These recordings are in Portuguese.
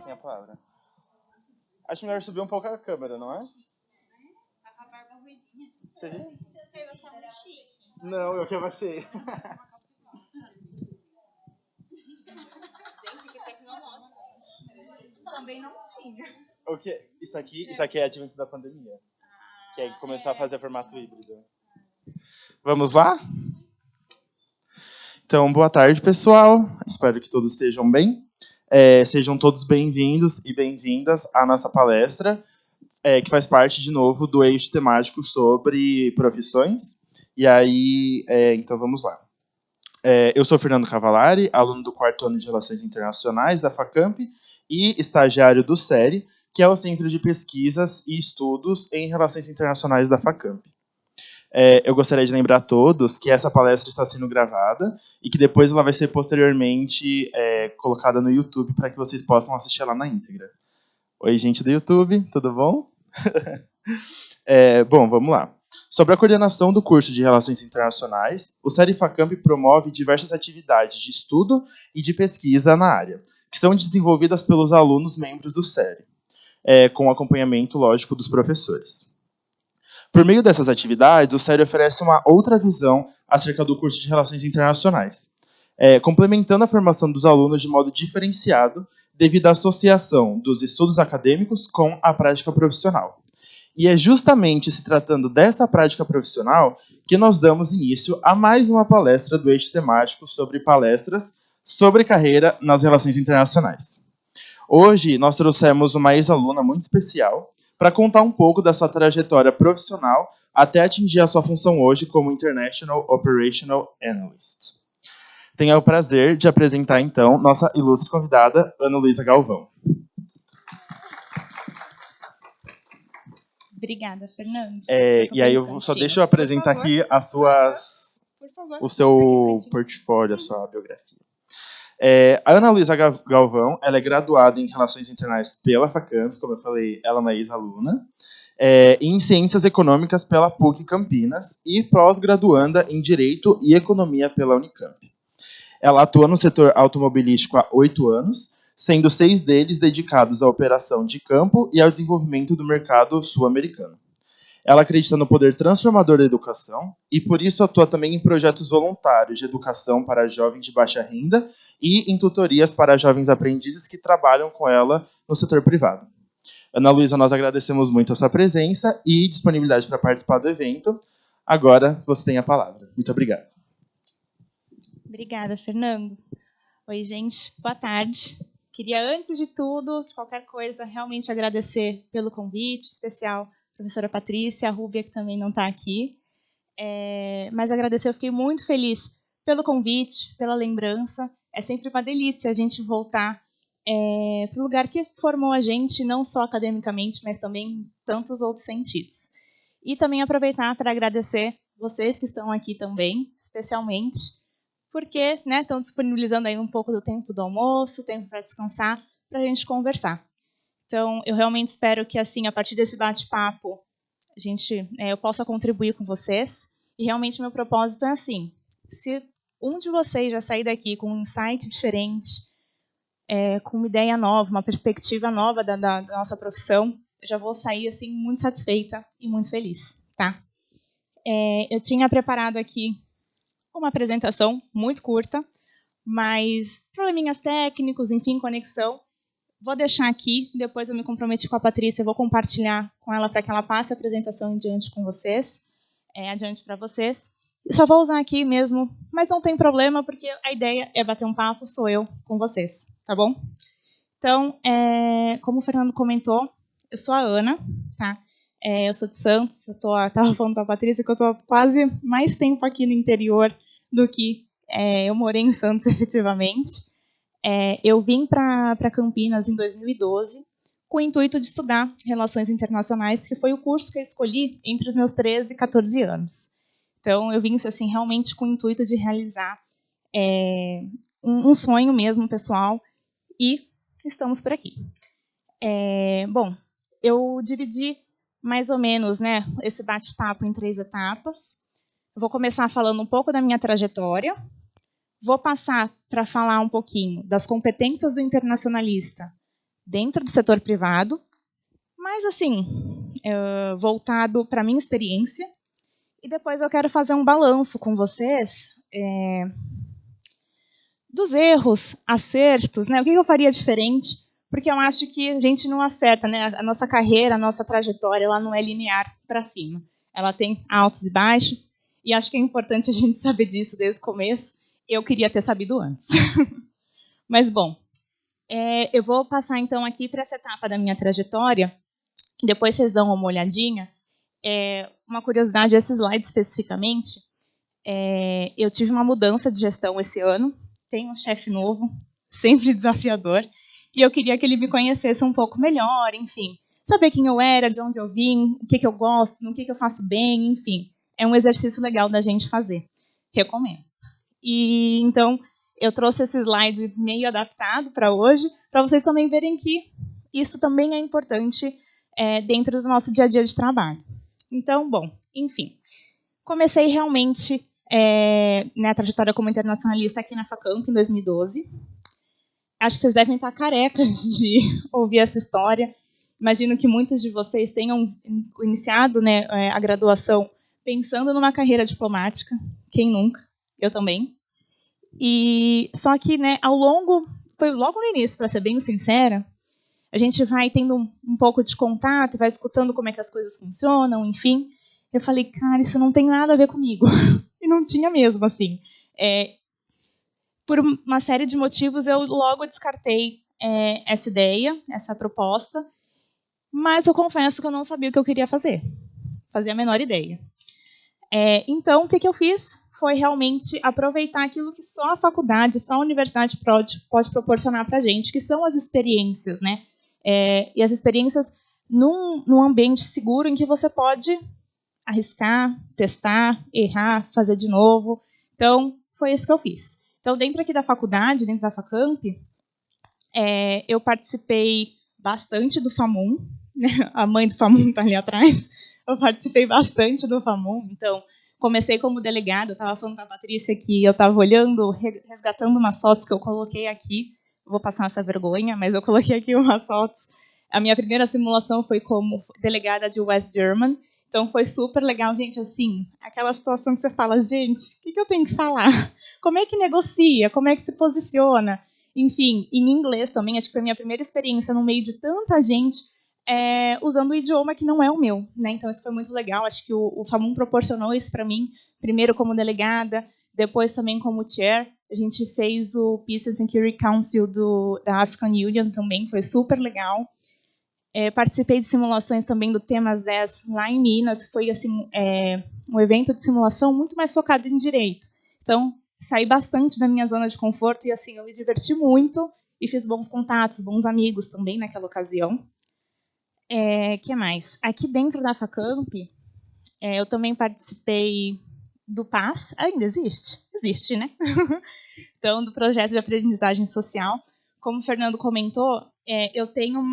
tem a palavra. Acho melhor subir um pouco a câmera, não é? Tá com a barba ruidinha. Você viu? Você tá muito chique. Não, eu que abaixei. Gente, que tecnológico. Também não tinha. O que? Isso aqui é advento da pandemia. Que é começar a fazer formato híbrido. Vamos lá? Então, boa tarde, pessoal. Espero que todos estejam bem. Sejam todos bem-vindos e bem-vindas à nossa palestra, que faz parte, de novo, do eixo temático sobre profissões. E aí, então vamos lá. Eu sou Fernando Cavalari, aluno do 4º ano de Relações Internacionais da FACAMP e estagiário do CERI, que é o Centro de Pesquisas e Estudos em Relações Internacionais da FACAMP. Eu gostaria de lembrar a todos que essa palestra está sendo gravada e que depois ela vai ser posteriormente colocada no YouTube para que vocês possam assistir ela na íntegra. Oi, gente do YouTube, tudo bom? Bom, vamos lá. Sobre a coordenação do curso de Relações Internacionais, o CERI FACAMP promove diversas atividades de estudo e de pesquisa na área, que são desenvolvidas pelos alunos membros do CERI, com acompanhamento, lógico, dos professores. Por meio dessas atividades, o CERI oferece uma outra visão acerca do curso de Relações Internacionais, complementando a formação dos alunos de modo diferenciado devido à associação dos estudos acadêmicos com a prática profissional. E é justamente se tratando dessa prática profissional que nós damos início a mais uma palestra do eixo temático sobre palestras sobre carreira nas relações internacionais. Hoje, nós trouxemos uma ex-aluna muito especial para contar um pouco da sua trajetória profissional até atingir a sua função hoje como International Operational Analyst. Tenho o prazer de apresentar, então, nossa ilustre convidada, Ana Luísa Galvão. Obrigada, Fernando. E aí deixa eu apresentar aqui o seu portfólio, a sua biografia. A Ana Luísa Galvão, ela é graduada em Relações Internacionais pela FACAMP, como eu falei, ela é uma ex-aluna, em Ciências Econômicas pela PUC Campinas e pós-graduanda em Direito e Economia pela Unicamp. Ela atua no setor automobilístico há 8 anos, sendo 6 deles dedicados à operação de campo e ao desenvolvimento do mercado sul-americano. Ela acredita no poder transformador da educação e, por isso, atua também em projetos voluntários de educação para jovens de baixa renda e em tutorias para jovens aprendizes que trabalham com ela no setor privado. Ana Luísa, nós agradecemos muito a sua presença e disponibilidade para participar do evento. Agora, você tem a palavra. Muito obrigado. Obrigada, Fernando. Oi, gente. Boa tarde. Queria, antes de tudo, de qualquer coisa, realmente agradecer pelo convite, especial a professora Patrícia, a Rúbia, que também não está aqui. Mas agradecer, eu fiquei muito feliz pelo convite, pela lembrança. É sempre uma delícia a gente voltar para o lugar que formou a gente, não só academicamente, mas também em tantos outros sentidos. E também aproveitar para agradecer vocês que estão aqui também, especialmente, porque estão disponibilizando aí um pouco do tempo do almoço, tempo para descansar, para a gente conversar. Então, eu realmente espero que, assim, a partir desse bate-papo, eu possa contribuir com vocês. E realmente meu propósito é assim: se um de vocês já sair daqui com um insight diferente, com uma ideia nova, uma perspectiva nova da nossa profissão, eu já vou sair assim muito satisfeita e muito feliz, tá? Eu tinha preparado aqui uma apresentação muito curta, mas probleminhas técnicos, enfim, conexão. Vou deixar aqui, depois eu me comprometi com a Patrícia, vou compartilhar com ela para que ela passe a apresentação adiante com vocês, adiante para vocês. Só vou usar aqui mesmo, mas não tem problema, porque a ideia é bater um papo, sou eu com vocês, tá bom? Então, como o Fernando comentou, eu sou a Ana, tá? Eu sou de Santos, eu estava falando para a Patrícia que eu estou quase mais tempo aqui no interior do que eu morei em Santos, efetivamente. Eu vim para Campinas em 2012 com o intuito de estudar Relações Internacionais, que foi o curso que eu escolhi entre os meus 13 e 14 anos. Então, eu vim assim, realmente com o intuito de realizar um sonho mesmo, pessoal, e estamos por aqui. Bom, eu dividi mais ou menos esse bate-papo em 3 etapas. Eu vou começar falando um pouco da minha trajetória, vou passar para falar um pouquinho das competências do internacionalista dentro do setor privado, mas assim, voltado para a minha experiência. E depois eu quero fazer um balanço com vocês dos erros, acertos, né? O que eu faria diferente? Porque eu acho que a gente não acerta, né? A nossa carreira, a nossa trajetória, ela não é linear para cima. Ela tem altos e baixos, e acho que é importante a gente saber disso desde o começo. Eu queria ter sabido antes. Mas, bom, eu vou passar, então, aqui para essa etapa da minha trajetória. Depois vocês dão uma olhadinha. Uma curiosidade, esse slide especificamente, eu tive uma mudança de gestão esse ano. Tenho um chefe novo, sempre desafiador, e eu queria que ele me conhecesse um pouco melhor, enfim. Saber quem eu era, de onde eu vim, o que eu gosto, no que eu faço bem, enfim. É um exercício legal da gente fazer. Recomendo. E então, eu trouxe esse slide meio adaptado para hoje, para vocês também verem que isso também é importante dentro do nosso dia a dia de trabalho. Então, bom, enfim. Comecei realmente na trajetória como internacionalista aqui na Facamp em 2012. Acho que vocês devem estar carecas de ouvir essa história. Imagino que muitos de vocês tenham iniciado, né, a graduação pensando numa carreira diplomática. Quem nunca? Eu também. E só que, né, foi logo no início, para ser bem sincera, a gente vai tendo um pouco de contato, vai escutando como é que as coisas funcionam, enfim. Eu falei, cara, isso não tem nada a ver comigo. E não tinha mesmo, assim. Por uma série de motivos, eu logo descartei essa ideia, essa proposta, mas eu confesso que eu não sabia o que eu queria fazer. Fazia a menor ideia. Então, o que eu fiz foi realmente aproveitar aquilo que só a faculdade, só a universidade pode proporcionar para a gente, que são as experiências, né? E as experiências num ambiente seguro em que você pode arriscar, testar, errar, fazer de novo. Então, foi isso que eu fiz. Então, dentro aqui da faculdade, dentro da Facamp, eu participei bastante do FAMUN, né? A mãe do FAMUN está ali atrás. Eu participei bastante do FAMUN, então comecei como delegada. Eu estava falando com a Patrícia que eu estava olhando, resgatando umas fotos que eu coloquei aqui. Vou passar essa vergonha, mas eu coloquei aqui umas fotos. A minha primeira simulação foi como delegada de West German, então foi super legal, gente, assim, aquela situação que você fala, gente, o que eu tenho que falar? Como é que negocia? Como é que se posiciona? Enfim, em inglês também, acho que foi a minha primeira experiência no meio de tanta gente usando um idioma que não é o meu, né? Então isso foi muito legal. Acho que o FAMUN proporcionou isso para mim, primeiro como delegada, depois também como chair. A gente fez o Peace and Security Council da African Union também, foi super legal. Participei de simulações também do Temas 10 lá em Minas, foi assim um evento de simulação muito mais focado em direito. Então, saí bastante da minha zona de conforto e assim eu me diverti muito e fiz bons contatos, bons amigos também naquela ocasião. Que mais? Aqui dentro da Facamp, eu também participei do PAS. Ainda existe? Existe, né? Então, do projeto de aprendizagem social. Como o Fernando comentou, eu tenho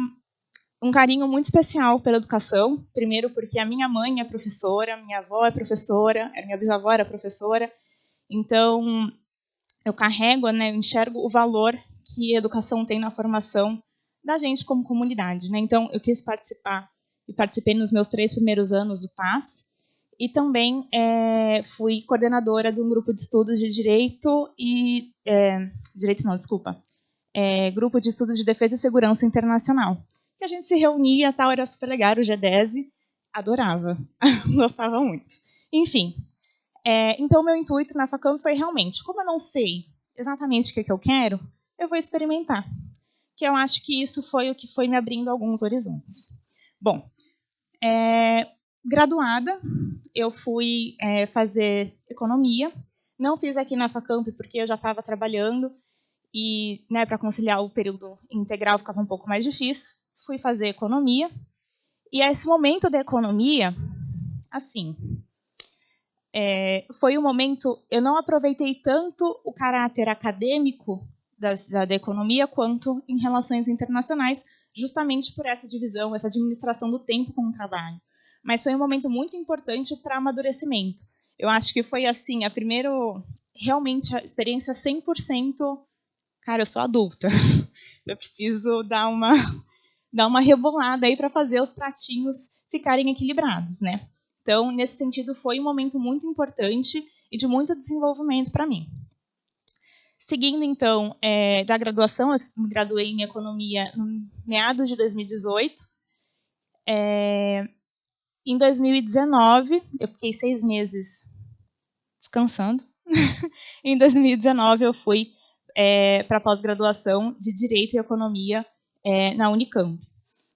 um carinho muito especial pela educação. Primeiro porque a minha mãe é professora, minha avó é professora, minha bisavó era professora. Então, eu carrego, né, eu enxergo o valor que a educação tem na formação da gente como comunidade, né? Então, eu quis participar e participei nos meus 3 primeiros anos do PAS e também fui coordenadora de um grupo de estudos de direito e grupo de estudos de defesa e segurança internacional, que a gente se reunia, tal, era super legal, o G10, adorava, gostava muito. Enfim, então o meu intuito na Facamp foi realmente, como eu não sei exatamente o que eu quero, eu vou experimentar. Que eu acho que isso foi o que foi me abrindo alguns horizontes. Bom, graduada, eu fui fazer economia. Não fiz aqui na Facamp porque eu já estava trabalhando e, né, para conciliar o período integral ficava um pouco mais difícil. Fui fazer economia. E esse momento da economia, assim, foi um momento, eu não aproveitei tanto o caráter acadêmico da economia quanto em relações internacionais, justamente por essa divisão, essa administração do tempo com o trabalho. Mas foi um momento muito importante para amadurecimento. Eu acho que foi assim, realmente a experiência 100%, cara, eu sou adulta. Eu preciso dar uma dar uma rebolada aí para fazer os pratinhos ficarem equilibrados, né? Então, nesse sentido, foi um momento muito importante e de muito desenvolvimento para mim. Seguindo, então, da graduação, eu me graduei em Economia no meados de 2018. Em 2019, eu fiquei 6 meses descansando. Em 2019, eu fui para a pós-graduação de Direito e Economia na Unicamp,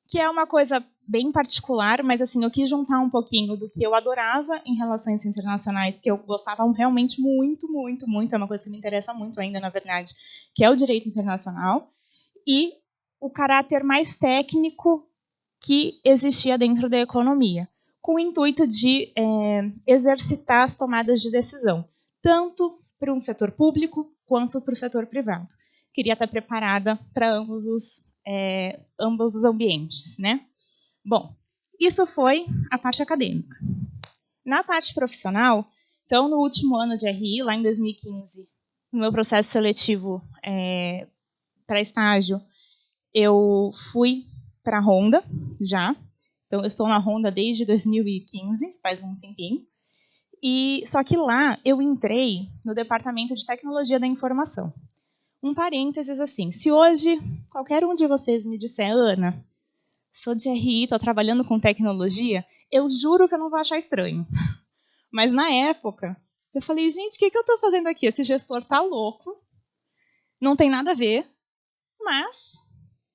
que é uma coisa bem particular, mas assim, eu quis juntar um pouquinho do que eu adorava em relações internacionais, que eu gostava realmente muito, muito, muito, é uma coisa que me interessa muito ainda, na verdade, que é o direito internacional, e o caráter mais técnico que existia dentro da economia, com o intuito de exercitar as tomadas de decisão, tanto para um setor público quanto para o setor privado. Queria estar preparada para ambos os ambientes, né? Bom, isso foi a parte acadêmica. Na parte profissional, então, no último ano de RI, lá em 2015, no meu processo seletivo para estágio, eu fui para a Honda, já. Então, eu estou na Honda desde 2015, faz um tempinho. Só que lá eu entrei no Departamento de Tecnologia da Informação. Um parênteses assim, se hoje qualquer um de vocês me disser, Ana, sou de RI, estou trabalhando com tecnologia, eu juro que eu não vou achar estranho. Mas na época, eu falei, gente, o que eu estou fazendo aqui? Esse gestor tá louco, não tem nada a ver, mas,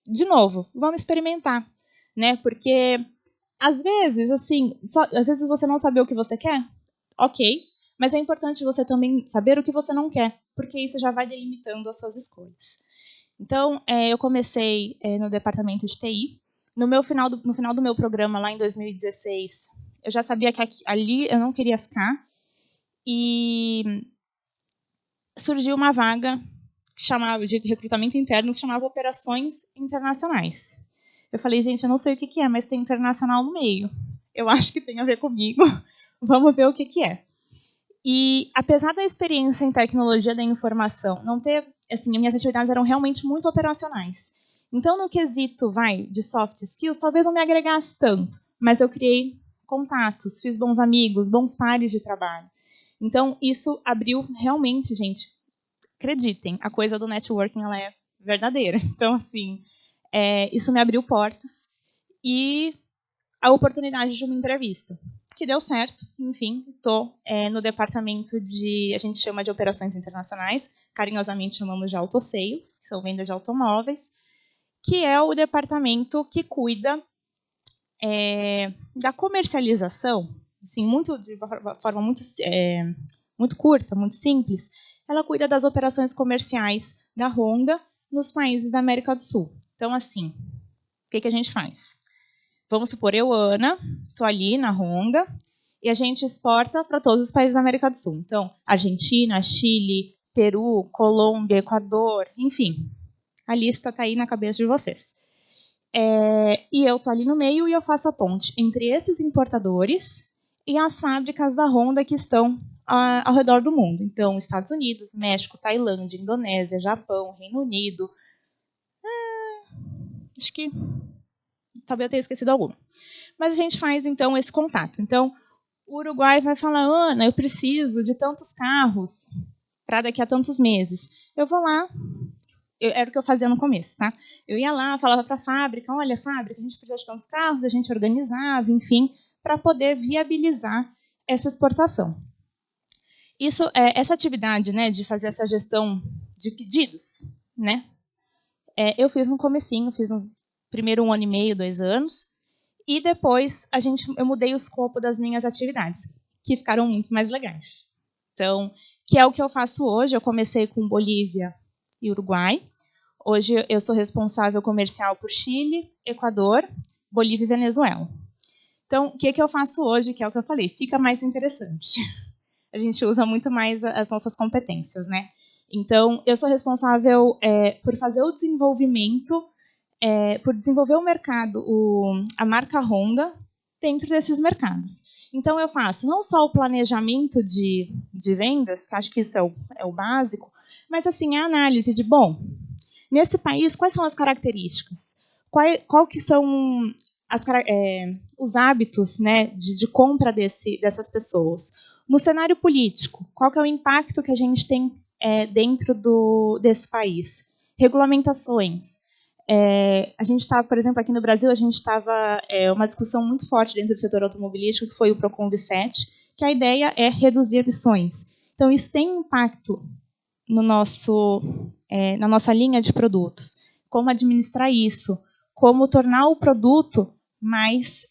de novo, vamos experimentar, né? Porque às vezes, assim, às vezes você não sabe o que você quer, ok, mas é importante você também saber o que você não quer, porque isso já vai delimitando as suas escolhas. Então, eu comecei no departamento de TI. No final do meu programa, lá em 2016, eu já sabia que ali eu não queria ficar. E surgiu uma vaga de recrutamento interno que chamava Operações Internacionais. Eu falei, gente, eu não sei o que é, mas tem internacional no meio. Eu acho que tem a ver comigo. Vamos ver o que é. E, apesar da experiência em tecnologia da informação não ter, assim, minhas atividades eram realmente muito operacionais. Então, no quesito, de soft skills, talvez não me agregasse tanto, mas eu criei contatos, fiz bons amigos, bons pares de trabalho. Então, isso abriu realmente, gente, acreditem, a coisa do networking ela é verdadeira. Então, assim, isso me abriu portas e a oportunidade de uma entrevista, que deu certo. Enfim, estou no departamento a gente chama de operações internacionais, carinhosamente chamamos de autosales, que são vendas de automóveis, que é o departamento que cuida da comercialização, assim, de uma forma muito curta, muito simples. Ela cuida das operações comerciais da Honda nos países da América do Sul. Então, assim, o que a gente faz? Vamos supor, eu, Ana, estou ali na Honda e a gente exporta para todos os países da América do Sul. Então, Argentina, Chile, Peru, Colômbia, Equador, enfim. A lista está aí na cabeça de vocês. E eu estou ali no meio e eu faço a ponte entre esses importadores e as fábricas da Honda que estão ao redor do mundo. Então, Estados Unidos, México, Tailândia, Indonésia, Japão, Reino Unido. Acho que talvez eu tenha esquecido alguma. Mas a gente faz, então, esse contato. Então, o Uruguai vai falar, Ana, eu preciso de tantos carros para daqui a tantos meses. Eu vou lá, era o que eu fazia no começo, tá? Eu ia lá, falava para a fábrica, olha, fábrica, a gente precisa de tantos carros, a gente organizava, enfim, para poder viabilizar essa exportação. Essa atividade, né, de fazer essa gestão de pedidos, né, eu fiz no comecinho, fiz nos primeiro 1 ano e meio, 2 anos, e depois eu mudei o escopo das minhas atividades, que ficaram muito mais legais. Então, que é o que eu faço hoje. Eu comecei com Bolívia e Uruguai. Hoje eu sou responsável comercial por Chile, Equador, Bolívia e Venezuela. Então, o que eu faço hoje, que é o que eu falei, fica mais interessante. A gente usa muito mais as nossas competências, né? Então, eu sou responsável por fazer o desenvolvimento, por desenvolver o mercado, a marca Honda, dentro desses mercados. Então, eu faço não só o planejamento de vendas, que acho que isso é o básico, mas assim, a análise de, bom, nesse país, quais são as características? qual que são os hábitos, né, de compra dessas pessoas. No cenário político, qual que é o impacto que a gente tem dentro desse país? Regulamentações. A gente estava, por exemplo, aqui no Brasil, a gente estava uma discussão muito forte dentro do setor automobilístico, que foi o Procon V7, que a ideia é reduzir emissões. Então, isso tem impacto no na nossa linha de produtos. Como administrar isso? Como tornar o produto mais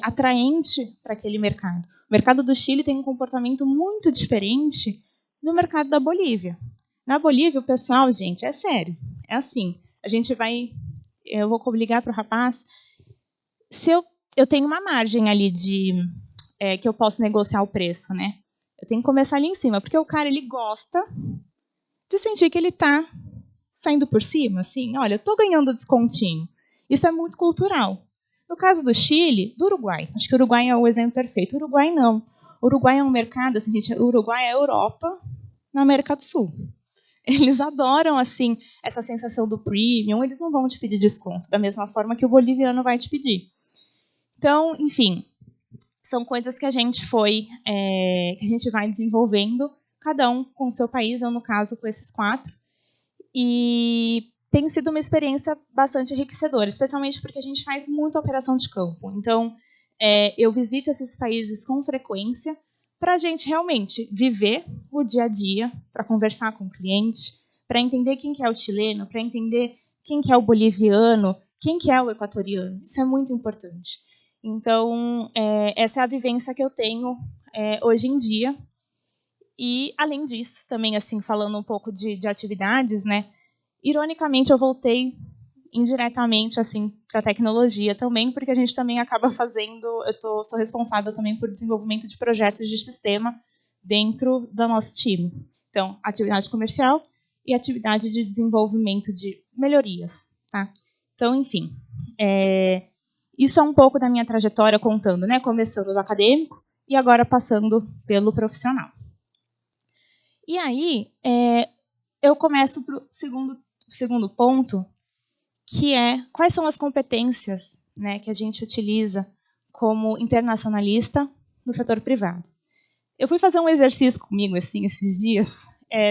atraente para aquele mercado. O mercado do Chile tem um comportamento muito diferente do mercado da Bolívia. Na Bolívia, o pessoal, gente, é sério. É assim, eu vou ligar para o rapaz, se eu tenho uma margem ali que eu posso negociar o preço, né? Eu tenho que começar ali em cima, porque o cara, ele gosta de sentir que ele está saindo por cima, assim, olha, eu estou ganhando descontinho. Isso é muito cultural. No caso do Chile, do Uruguai, acho que o Uruguai é o exemplo perfeito. O Uruguai não. O Uruguai é um mercado, assim, gente, o Uruguai é a Europa na América do Sul. Eles adoram, assim, essa sensação do premium, eles não vão te pedir desconto, da mesma forma que o boliviano vai te pedir. Então, enfim, são coisas que a gente vai desenvolvendo, cada um com o seu país, eu, no caso, com esses 4. E tem sido uma experiência bastante enriquecedora, especialmente porque a gente faz muita operação de campo. Então, eu visito esses países com frequência para a gente realmente viver o dia a dia, para conversar com o cliente, para entender quem que é o chileno, para entender quem que é o boliviano, quem que é o equatoriano. Isso é muito importante. Então, essa é a vivência que eu tenho hoje em dia. E, além disso, também, assim, falando um pouco de atividades, né? Ironicamente, eu voltei indiretamente, assim, para a tecnologia também, porque a gente também acaba fazendo. Sou responsável também por desenvolvimento de projetos de sistema dentro do nosso time. Então, atividade comercial e atividade de desenvolvimento de melhorias, tá? Então, enfim, isso é um pouco da minha trajetória contando, né? Começando do acadêmico e agora passando pelo profissional. E aí, eu começo para o segundo ponto, que é quais são as competências, né, que a gente utiliza como internacionalista no setor privado. Eu fui fazer um exercício comigo assim, esses dias,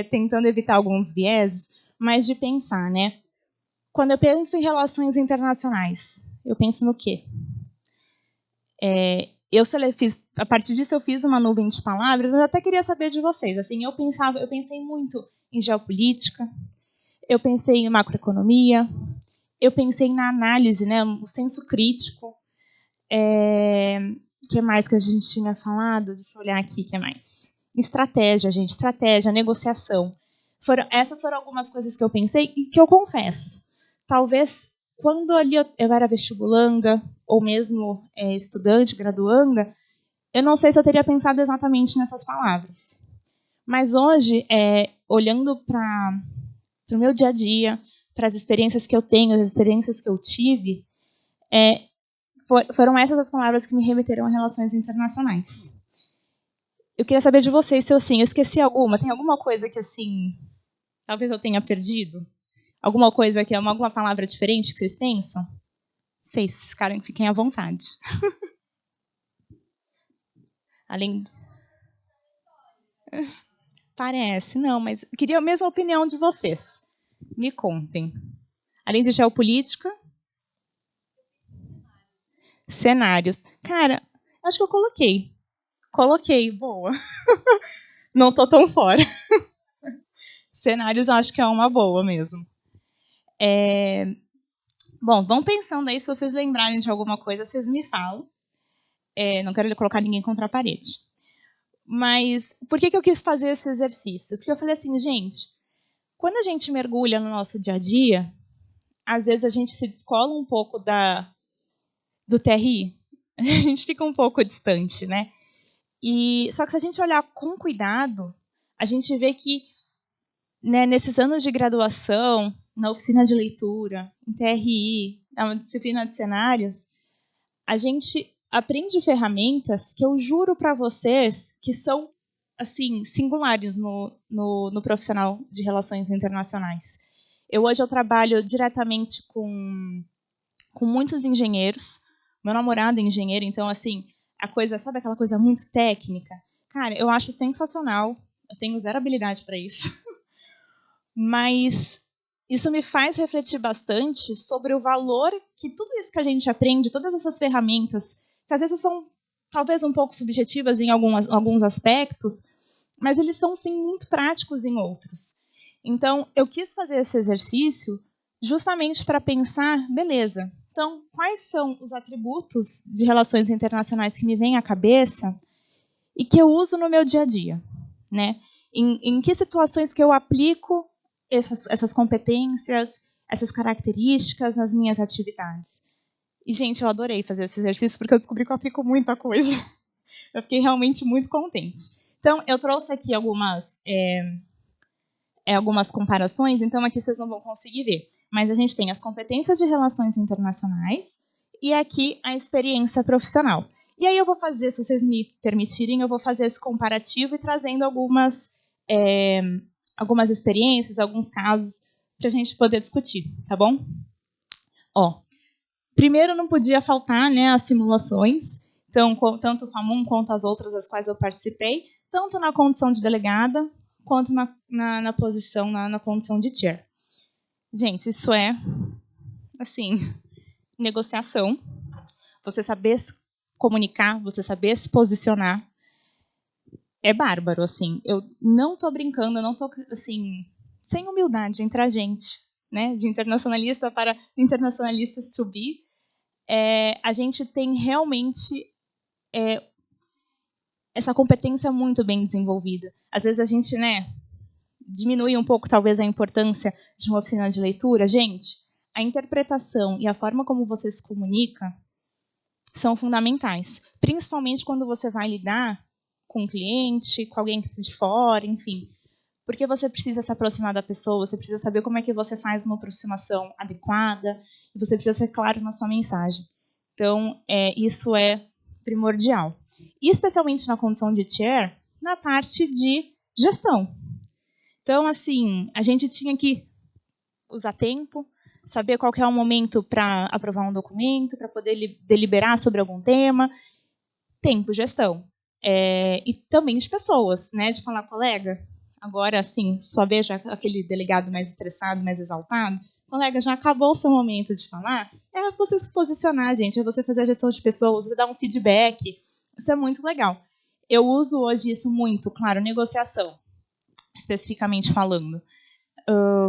tentando evitar alguns vieses, mas de pensar, né? Quando eu penso em relações internacionais, eu penso no quê? A partir disso, eu fiz uma nuvem de palavras. Eu até queria saber de vocês. Assim, eu pensei muito em geopolítica, eu pensei em macroeconomia, eu pensei na análise, né, o senso crítico. O que mais que a gente tinha falado? Deixa eu olhar aqui, o que mais? Estratégia, gente, estratégia, negociação. Essas foram algumas coisas que eu pensei e que eu confesso. Talvez, quando ali eu era vestibulanda, ou mesmo estudante, graduanda, eu não sei se eu teria pensado exatamente nessas palavras. Mas hoje, olhando para o meu dia a dia, para as experiências que eu tenho, as experiências que eu tive, foram essas as palavras que me remeteram a relações internacionais. Eu queria saber de vocês se eu esqueci alguma. Tem alguma coisa que, assim, talvez eu tenha perdido? Alguma coisa que é alguma palavra diferente que vocês pensam? Não sei, esses caras fiquem à vontade. Além... Parece, não, mas eu queria a mesma opinião de vocês. Me contem. Além de geopolítica, cenários. Cara, acho que eu coloquei. Coloquei, boa. Não tô tão fora. Cenários eu acho que é uma boa mesmo. Bom, vão pensando aí, se vocês lembrarem de alguma coisa, vocês me falam. Não quero colocar ninguém contra a parede. Mas por que eu quis fazer esse exercício? Porque eu falei assim, gente, quando a gente mergulha no nosso dia a dia, às vezes a gente se descola um pouco do TRI. A gente fica um pouco distante, né? Só que se a gente olhar com cuidado, a gente vê que, né, nesses anos de graduação, na oficina de leitura, em TRI, na disciplina de cenários, a gente aprende ferramentas que eu juro para vocês que são, assim, singulares no profissional de relações internacionais. Hoje eu trabalho diretamente com com muitos engenheiros. Meu namorado é engenheiro, então, assim, a coisa, sabe aquela coisa muito técnica? Cara, eu acho sensacional. Eu tenho zero habilidade para isso. Mas isso me faz refletir bastante sobre o valor que tudo isso que a gente aprende, todas essas ferramentas, que às vezes são talvez um pouco subjetivas em alguns aspectos, mas eles são, sim, muito práticos em outros. Então, eu quis fazer esse exercício justamente para pensar, beleza, então, quais são os atributos de relações internacionais que me vêm à cabeça e que eu uso no meu dia a dia, né? Em que situações que eu aplico essas competências, essas características nas minhas atividades. E, gente, eu adorei fazer esse exercício porque eu descobri que eu aplico muita coisa. Eu fiquei realmente muito contente. Então, eu trouxe aqui algumas comparações, então aqui vocês não vão conseguir ver. Mas a gente tem as competências de relações internacionais e aqui a experiência profissional. E aí eu vou fazer, se vocês me permitirem, eu vou fazer esse comparativo e trazendo algumas experiências, alguns casos, para a gente poder discutir, tá bom? Ó, primeiro não podia faltar, né, as simulações. Então, tanto o FAMUN quanto as outras das quais eu participei, tanto na condição de delegada, quanto na posição, na condição de chair. Gente, isso é, assim, negociação. Você saber se comunicar, você saber se posicionar, é bárbaro, assim. Eu não tô brincando, eu não tô, assim, sem humildade entre a gente, né, de internacionalista para internacionalistas to be. A gente tem realmente essa competência muito bem desenvolvida. Às vezes a gente, né, diminui um pouco, talvez, a importância de uma oficina de leitura. Gente, a interpretação e a forma como você se comunica são fundamentais. Principalmente quando você vai lidar com um cliente, com alguém que está de fora, enfim. Porque você precisa se aproximar da pessoa, você precisa saber como é que você faz uma aproximação adequada, e você precisa ser claro na sua mensagem. Então, isso é primordial. E especialmente na condição de chair, na parte de gestão. Então, assim, a gente tinha que usar tempo, saber qual que é o momento para aprovar um documento, para poder deliberar sobre algum tema. Tempo, gestão. E também de pessoas, né? De falar, colega, agora, assim, sua vez, já aquele delegado mais estressado, mais exaltado, colega, já acabou o seu momento de falar, é você se posicionar, gente, é você fazer a gestão de pessoas, você dar um feedback, isso é muito legal. Eu uso hoje isso muito, claro, negociação, especificamente falando.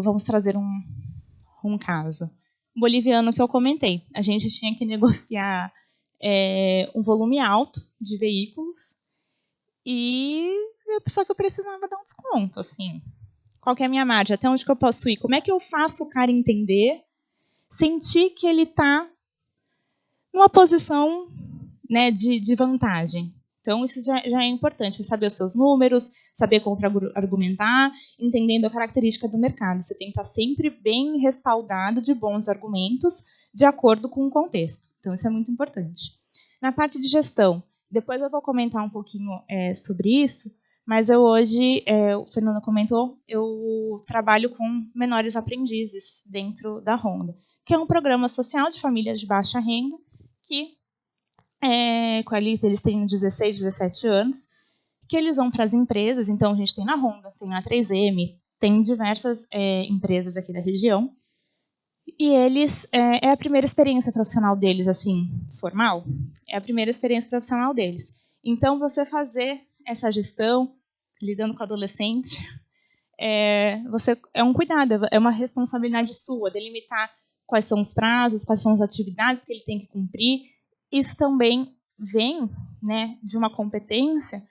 Vamos trazer um caso. O boliviano que eu comentei, a gente tinha que negociar um volume alto de veículos e só que eu precisava dar um desconto, assim. Qual que é a minha margem? Até onde que eu posso ir? Como é que eu faço o cara entender, sentir que ele está numa posição, né, de vantagem? Então, isso já é importante, saber os seus números, saber contra-argumentar, entendendo a característica do mercado. Você tem que estar sempre bem respaldado de bons argumentos, de acordo com o contexto. Então, isso é muito importante. Na parte de gestão, depois eu vou comentar um pouquinho sobre isso, mas eu hoje, o Fernando comentou, eu trabalho com menores aprendizes dentro da Honda, que é um programa social de famílias de baixa renda, que com a Alice, eles têm 16, 17 anos, que eles vão para as empresas. Então, a gente tem na Honda, tem na 3M, tem diversas empresas aqui da região. E eles, é a primeira experiência profissional deles, assim, formal, é a primeira experiência profissional deles. Então, você fazer essa gestão, lidando com adolescente, é um cuidado, é uma responsabilidade sua, delimitar quais são os prazos, quais são as atividades que ele tem que cumprir. Isso também vem, né, de uma competência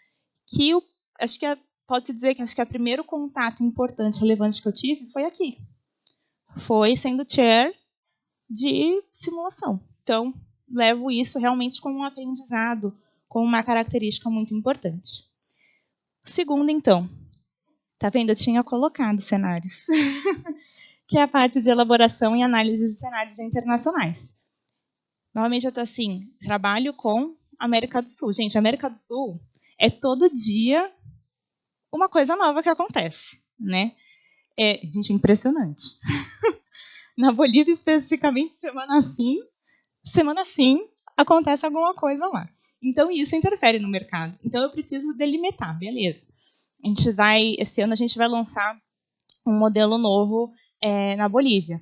que acho que pode-se dizer que acho que o primeiro contato importante, relevante que eu tive foi aqui. Foi sendo chair de simulação. Então, levo isso realmente como um aprendizado, como uma característica muito importante. O segundo, então, tá vendo? Eu tinha colocado cenários, que é a parte de elaboração e análise de cenários internacionais. Normalmente eu estou assim, trabalho com América do Sul. Gente, América do Sul é todo dia uma coisa nova que acontece, né? Gente, é impressionante. Na Bolívia, especificamente, semana sim, semana sim, acontece alguma coisa lá. Então, isso interfere no mercado. Então, eu preciso delimitar, beleza. Esse ano a gente vai lançar um modelo novo na Bolívia.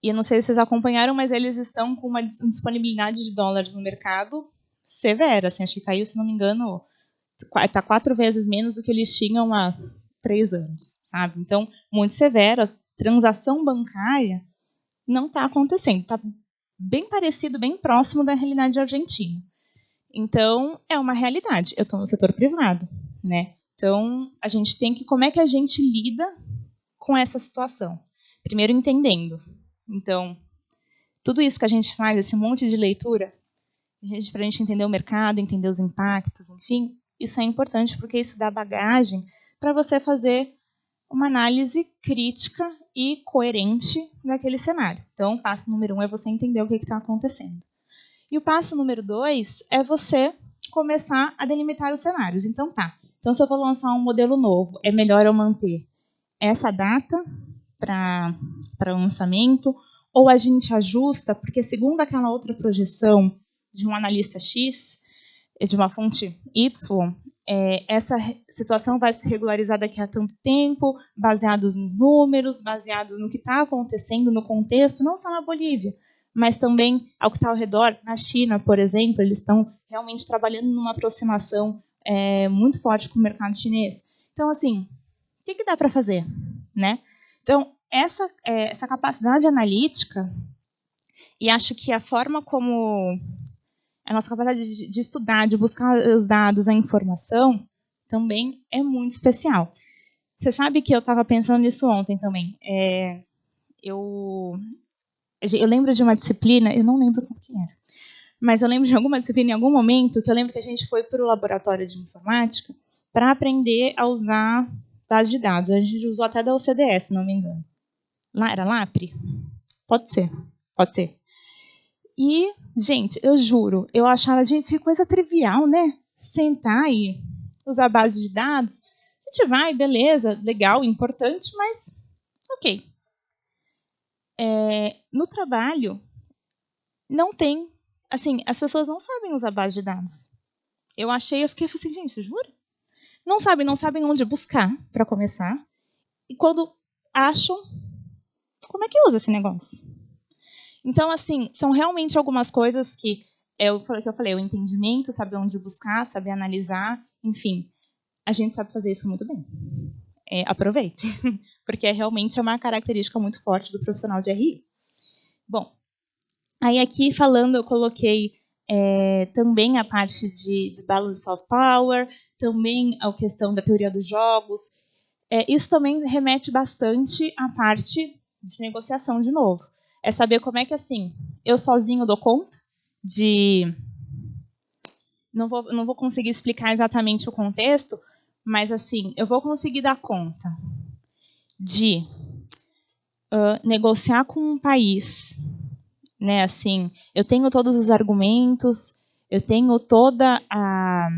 E eu não sei se vocês acompanharam, mas eles estão com uma disponibilidade de dólares no mercado severa. Assim, acho que caiu, se não me engano, está 4 vezes menos do que eles tinham há 3 anos, sabe? Então, muito severa. Transação bancária não está acontecendo. Está bem parecido, bem próximo da realidade argentina. Então, é uma realidade. Eu estou no setor privado, né? Então, a gente tem que... Como é que a gente lida com essa situação? Primeiro, entendendo. Então, tudo isso que a gente faz, esse monte de leitura, para a gente entender o mercado, entender os impactos, enfim, isso é importante porque isso dá bagagem para você fazer uma análise crítica e coerente daquele cenário. Então, o passo número 1 é você entender o que está acontecendo. E o passo número 2 é você começar a delimitar os cenários. Então, Então, se eu vou lançar um modelo novo, é melhor eu manter essa data para lançamento, ou a gente ajusta, porque segundo aquela outra projeção de um analista X, de uma fonte Y, essa situação vai se regularizar daqui a tanto tempo, baseados nos números, baseados no que está acontecendo no contexto, não só na Bolívia, mas também ao que está ao redor. Na China, por exemplo, eles estão realmente trabalhando numa aproximação muito forte com o mercado chinês. Então, assim, o que dá para fazer, né? Então, essa capacidade analítica, e acho que a forma como a nossa capacidade de estudar, de buscar os dados, a informação, também é muito especial. Você sabe que eu estava pensando nisso ontem também. Eu lembro de uma disciplina, eu não lembro qual que era, mas eu lembro de alguma disciplina em algum momento que eu lembro que a gente foi para o laboratório de informática para aprender a usar base de dados. A gente usou até da OCDE, se não me engano. Lá era LAPRE? Pode ser, pode ser. E, gente, eu juro, eu achava, gente, que coisa trivial, né? Sentar e usar base de dados. A gente vai, beleza, legal, importante, mas ok. No trabalho, não tem. Assim, as pessoas não sabem usar base de dados. Eu fiquei assim, gente, jura? Não sabem onde buscar, para começar. E quando acham, como é que usa esse negócio? Então, assim, são realmente algumas coisas que eu falei, o entendimento, saber onde buscar, saber analisar, enfim, a gente sabe fazer isso muito bem. Aproveite, porque realmente é uma característica muito forte do profissional de RI. Bom, aí aqui falando, eu coloquei também a parte de balance of power, também a questão da teoria dos jogos. Isso também remete bastante à parte de negociação de novo. É saber como é que, assim, eu sozinho dou conta de... Não vou conseguir explicar exatamente o contexto, mas, assim, eu vou conseguir dar conta de negociar com um país, né, assim, eu tenho todos os argumentos, eu tenho toda a...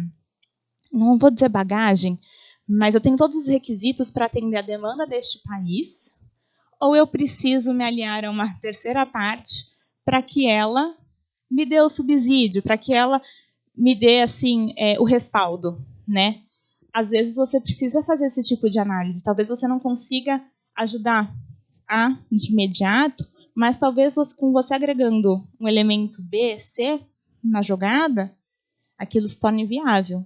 Não vou dizer bagagem, mas eu tenho todos os requisitos para atender a demanda deste país, ou eu preciso me aliar a uma terceira parte para que ela me dê o subsídio, para que ela me dê assim o respaldo, né? Às vezes você precisa fazer esse tipo de análise. Talvez você não consiga ajudar de imediato, mas talvez com você agregando um elemento B, C na jogada, aquilo se torne viável.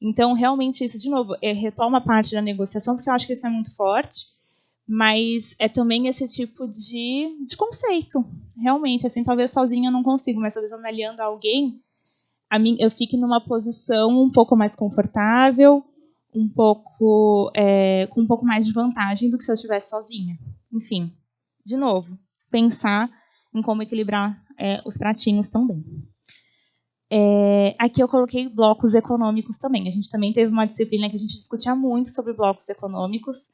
Então, realmente, isso, de novo, retoma a parte da negociação, porque eu acho que isso é muito forte, mas é também esse tipo de conceito. Realmente, assim, talvez sozinha eu não consigo, mas talvez eu me aliando a alguém, eu fique numa posição um pouco mais confortável, com um pouco mais de vantagem do que se eu estivesse sozinha. Enfim, de novo, pensar em como equilibrar os pratinhos também. Aqui eu coloquei blocos econômicos também. A gente também teve uma disciplina que a gente discutia muito sobre blocos econômicos.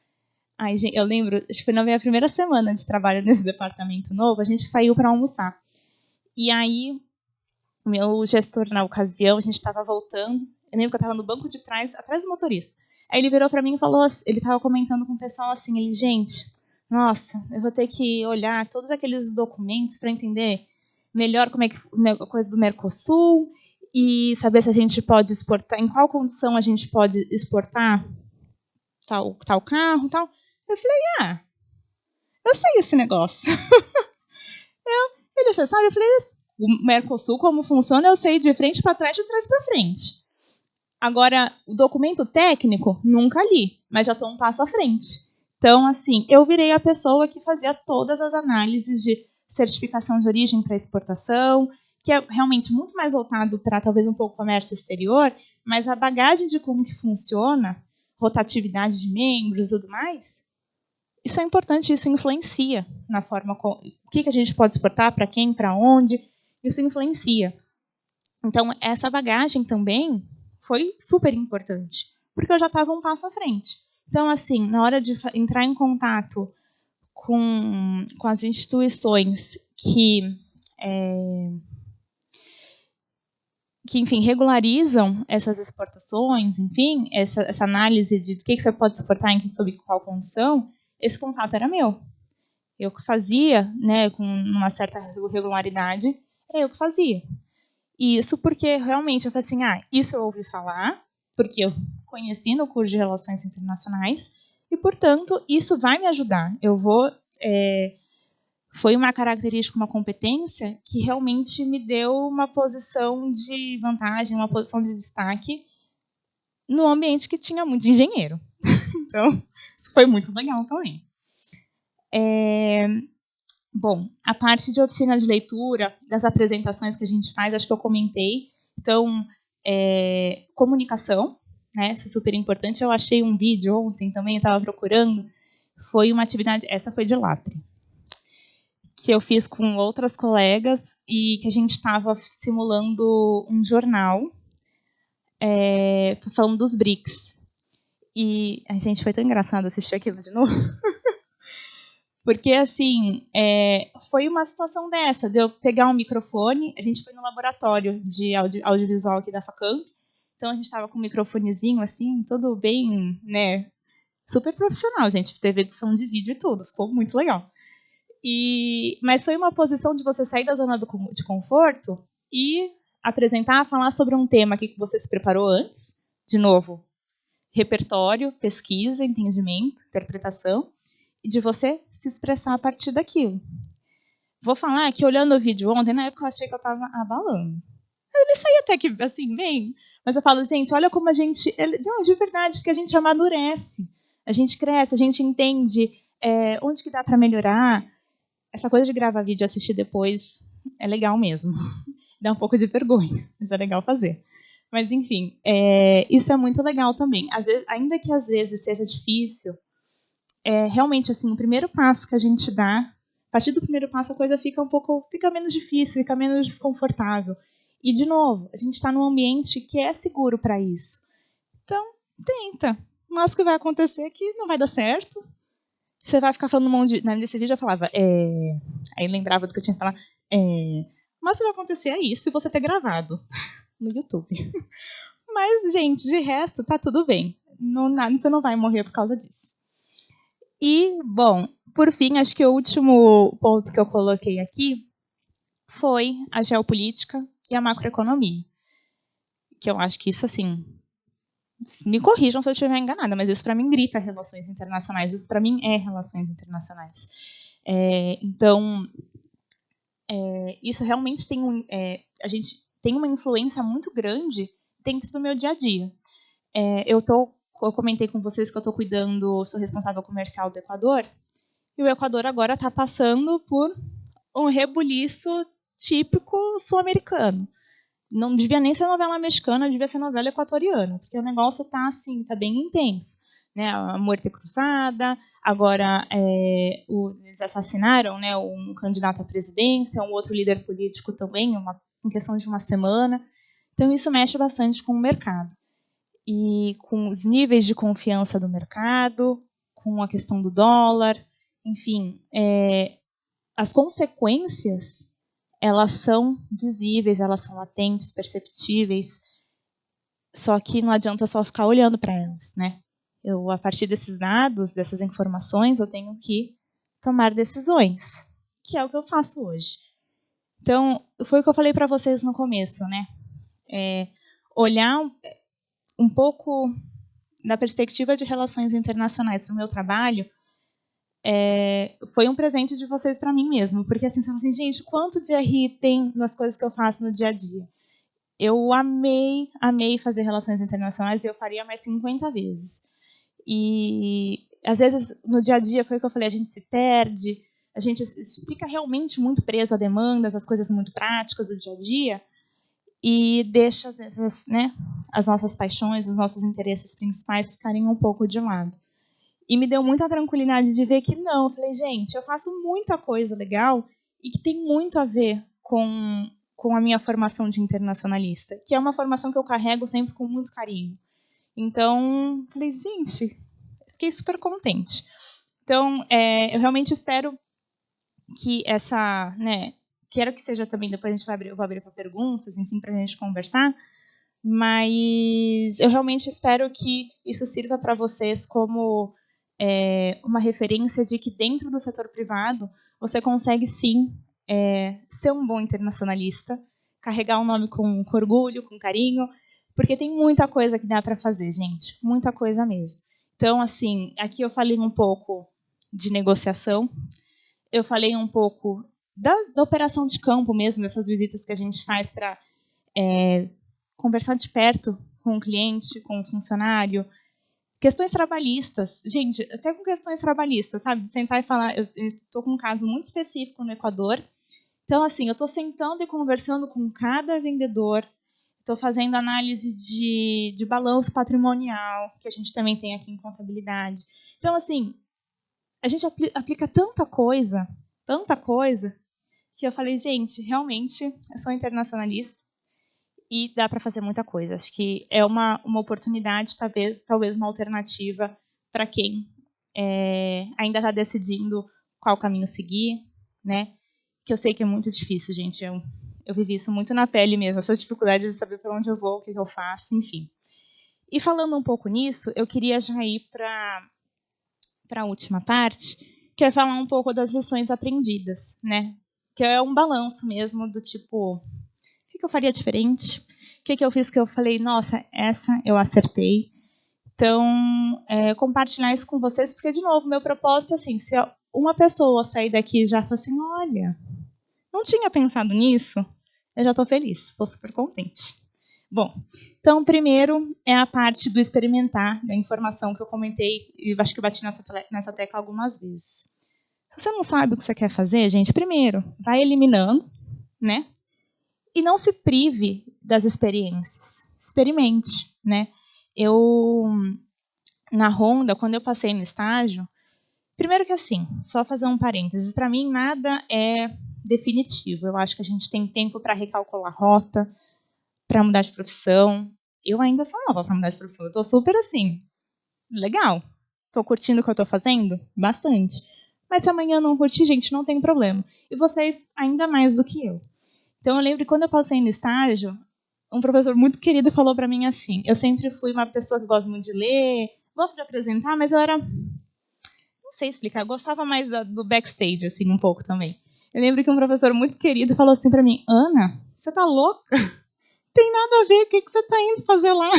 Ai, gente, eu lembro, acho que foi na minha primeira semana de trabalho nesse departamento novo, a gente saiu para almoçar. E aí, o meu gestor, na ocasião, a gente estava voltando, eu lembro que eu estava no banco de trás, atrás do motorista. Aí ele virou para mim e falou, ele estava comentando com o pessoal assim, gente, nossa, eu vou ter que olhar todos aqueles documentos para entender melhor como é que a coisa do Mercosul e saber se a gente pode exportar, em qual condição a gente pode exportar tal carro, tal. Eu falei, eu sei esse negócio. Ele, você sabe? Eu falei, o Mercosul, como funciona, eu sei de frente para trás, de trás para frente. Agora, o documento técnico, nunca li, mas já estou um passo à frente. Então, assim, eu virei a pessoa que fazia todas as análises de certificação de origem para exportação, que é realmente muito mais voltado para talvez um pouco comércio exterior, mas a bagagem de como que funciona, rotatividade de membros e tudo mais, isso é importante, isso influencia na forma o que a gente pode exportar, para quem, para onde, isso influencia. Então, essa bagagem também foi super importante, porque eu já estava um passo à frente. Então, assim, na hora de entrar em contato com as instituições que enfim, regularizam essas exportações, enfim, essa análise de do que você pode exportar sob qual condição, esse contato era meu. Eu que fazia, né, com uma certa regularidade, era eu que fazia. E isso porque realmente eu falei assim, isso eu ouvi falar, porque eu conheci no curso de Relações Internacionais, e, portanto, isso vai me ajudar. Eu vou... foi uma característica, uma competência que realmente me deu uma posição de vantagem, uma posição de destaque no ambiente que tinha muito engenheiro. Então, isso foi muito legal também. Bom, a parte de oficina de leitura, das apresentações que a gente faz, acho que eu comentei. Então, comunicação, né? Isso é super importante. Eu achei um vídeo ontem também, estava procurando. Foi uma atividade, essa foi de Lapre, que eu fiz com outras colegas e que a gente estava simulando um jornal falando dos BRICS. E a gente foi tão engraçado assistir aquilo de novo. Porque, assim, foi uma situação dessa, de eu pegar um microfone, a gente foi no laboratório de audiovisual aqui da Facamp, então a gente estava com um microfonezinho, assim, todo bem, né, super profissional, gente, teve edição de vídeo e tudo, ficou muito legal. Mas foi uma posição de você sair da zona de conforto e apresentar, falar sobre um tema que você se preparou antes, de novo, repertório, pesquisa, entendimento, interpretação, e de você se expressar a partir daquilo. Vou falar que, olhando o vídeo ontem, na época eu achei que eu estava abalando. Eu me saí até que, assim, bem. Mas eu falo, gente, olha como a gente... Não, de verdade, porque a gente amadurece. A gente cresce, a gente entende onde que dá para melhorar. Essa coisa de gravar vídeo e assistir depois é legal mesmo. Dá um pouco de vergonha, mas é legal fazer. Mas, enfim, isso é muito legal também. Às vezes, ainda que às vezes seja difícil, realmente, assim, o primeiro passo que a gente dá, a partir do primeiro passo a coisa fica menos difícil, fica menos desconfortável. E, de novo, a gente está num ambiente que é seguro para isso. Então, tenta. Mas o que vai acontecer é que não vai dar certo. Você vai ficar falando um monte de... Nesse vídeo eu falava... Aí lembrava do que eu tinha que falar. Mas o que vai acontecer é isso se você ter gravado no YouTube. Mas, gente, de resto, tá tudo bem. Você não vai morrer por causa disso. E, bom, por fim, acho que o último ponto que eu coloquei aqui foi a geopolítica e a macroeconomia. Que eu acho que isso, assim, me corrijam se eu estiver enganada, mas isso para mim grita relações internacionais, isso para mim é relações internacionais. Então, isso realmente tem a gente tem uma influência muito grande dentro do meu dia a dia. Eu comentei com vocês que eu estou sou responsável comercial do Equador, e o Equador agora está passando por um rebuliço típico sul-americano. Não devia nem ser novela mexicana, devia ser novela equatoriana, porque o negócio está assim, tá bem intenso. Né? A morte cruzada, agora eles assassinaram, né, um candidato à presidência, um outro líder político também, em questão de uma semana. Então isso mexe bastante com o mercado. E com os níveis de confiança do mercado, com a questão do dólar, enfim, as consequências, elas são visíveis, elas são latentes, perceptíveis, só que não adianta só ficar olhando para elas, né? A partir desses dados, dessas informações, eu tenho que tomar decisões, que é o que eu faço hoje. Então, foi o que eu falei para vocês no começo, né? Olhar um pouco da perspectiva de relações internacionais para o meu trabalho foi um presente de vocês para mim mesmo. Porque assim, você fala assim, gente, quanto de RI tem nas coisas que eu faço no dia a dia? Eu amei fazer relações internacionais e eu faria mais 50 vezes. E, às vezes, no dia a dia, foi o que eu falei, a gente se perde, a gente fica realmente muito preso a demandas, às coisas muito práticas do dia a dia, e deixa, às vezes, né, as nossas paixões, os nossos interesses principais ficarem um pouco de lado. E me deu muita tranquilidade de ver que não. Eu falei, gente, eu faço muita coisa legal e que tem muito a ver com a minha formação de internacionalista, que é uma formação que eu carrego sempre com muito carinho. Então, falei, gente, fiquei super contente. Então, eu realmente espero que essa, né, quero que seja também, depois a gente vai abrir, eu vou abrir para perguntas, enfim, para a gente conversar, mas eu realmente espero que isso sirva para vocês como uma referência de que dentro do setor privado você consegue sim ser um bom internacionalista, carregar o nome com orgulho, com carinho, porque tem muita coisa que dá para fazer, gente, muita coisa mesmo. Então, assim, aqui eu falei um pouco de negociação, eu falei um pouco da operação de campo mesmo, dessas visitas que a gente faz para conversar de perto com o cliente, com o funcionário. Questões trabalhistas. Gente, até com questões trabalhistas, sabe? De sentar e falar. Eu estou com um caso muito específico no Equador. Então, assim, eu estou sentando e conversando com cada vendedor. Estou fazendo análise de balanço patrimonial, que a gente também tem aqui em contabilidade. Então, assim, a gente aplica tanta coisa, que eu falei, gente, realmente, eu sou internacionalista e dá para fazer muita coisa. Acho que é uma oportunidade, talvez uma alternativa para quem ainda está decidindo qual caminho seguir, né? Que eu sei que é muito difícil, gente. Eu vivi isso muito na pele mesmo, essa dificuldade de saber para onde eu vou, o que eu faço, enfim. E falando um pouco nisso, eu queria já ir para a última parte, que é falar um pouco das lições aprendidas, né? Que é um balanço mesmo do tipo, o que eu faria diferente? O que eu fiz que eu falei, nossa, essa eu acertei. Então, compartilhar isso com vocês, porque, de novo, meu propósito é assim, se uma pessoa sair daqui e já falar assim, olha, não tinha pensado nisso, eu já estou feliz, estou super contente. Bom, então, primeiro é a parte do experimentar, da informação que eu comentei, e acho que eu bati nessa tecla algumas vezes. Se você não sabe o que você quer fazer, gente, primeiro, vai eliminando, né? E não se prive das experiências. Experimente, né? Na Honda, quando eu passei no estágio, primeiro que assim, só fazer um parênteses, para mim nada é definitivo. Eu acho que a gente tem tempo para recalcular a rota, para mudar de profissão. Eu ainda sou nova para mudar de profissão. Eu estou super assim, legal. Estou curtindo o que eu estou fazendo? Bastante. Mas se amanhã eu não curtir, gente, não tem problema. E vocês ainda mais do que eu. Então eu lembro que quando eu passei no estágio, um professor muito querido falou para mim assim, eu sempre fui uma pessoa que gosta muito de ler, gosto de apresentar, mas eu era, não sei explicar, eu gostava mais do backstage, assim, um pouco também. Eu lembro que um professor muito querido falou assim para mim, Ana, você tá louca? Tem nada a ver, o que você tá indo fazer lá?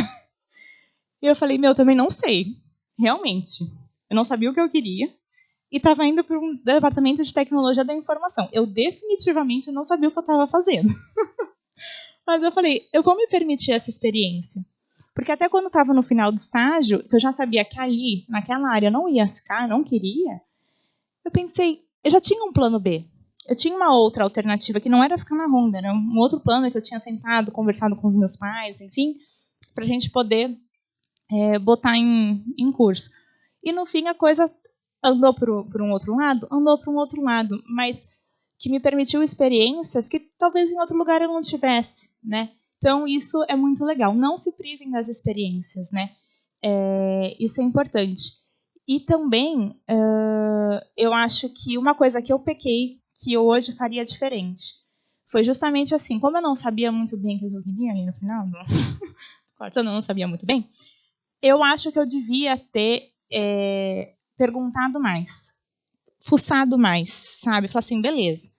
E eu falei, meu, também não sei, realmente. Eu não sabia o que eu queria e estava indo para um departamento de tecnologia da informação. Eu definitivamente não sabia o que eu estava fazendo. Mas eu falei, eu vou me permitir essa experiência. Porque até quando estava no final do estágio, que eu já sabia que ali, naquela área, eu não ia ficar, não queria, eu pensei, eu já tinha um plano B. Eu tinha uma outra alternativa, que não era ficar na Honda, era um outro plano que eu tinha sentado, conversado com os meus pais, enfim, para a gente poder botar em curso. E no fim a coisa andou por um outro lado, mas que me permitiu experiências que talvez em outro lugar eu não tivesse, né? Então isso é muito legal. Não se privem das experiências, né? Isso é importante. E também eu acho que uma coisa que eu pequei, que eu hoje faria diferente, foi justamente assim, como eu não sabia muito bem o que eu queria ali no final do quarto, eu não sabia muito bem, eu acho que eu devia ter perguntado mais, fuçado mais, sabe? Falar assim, beleza,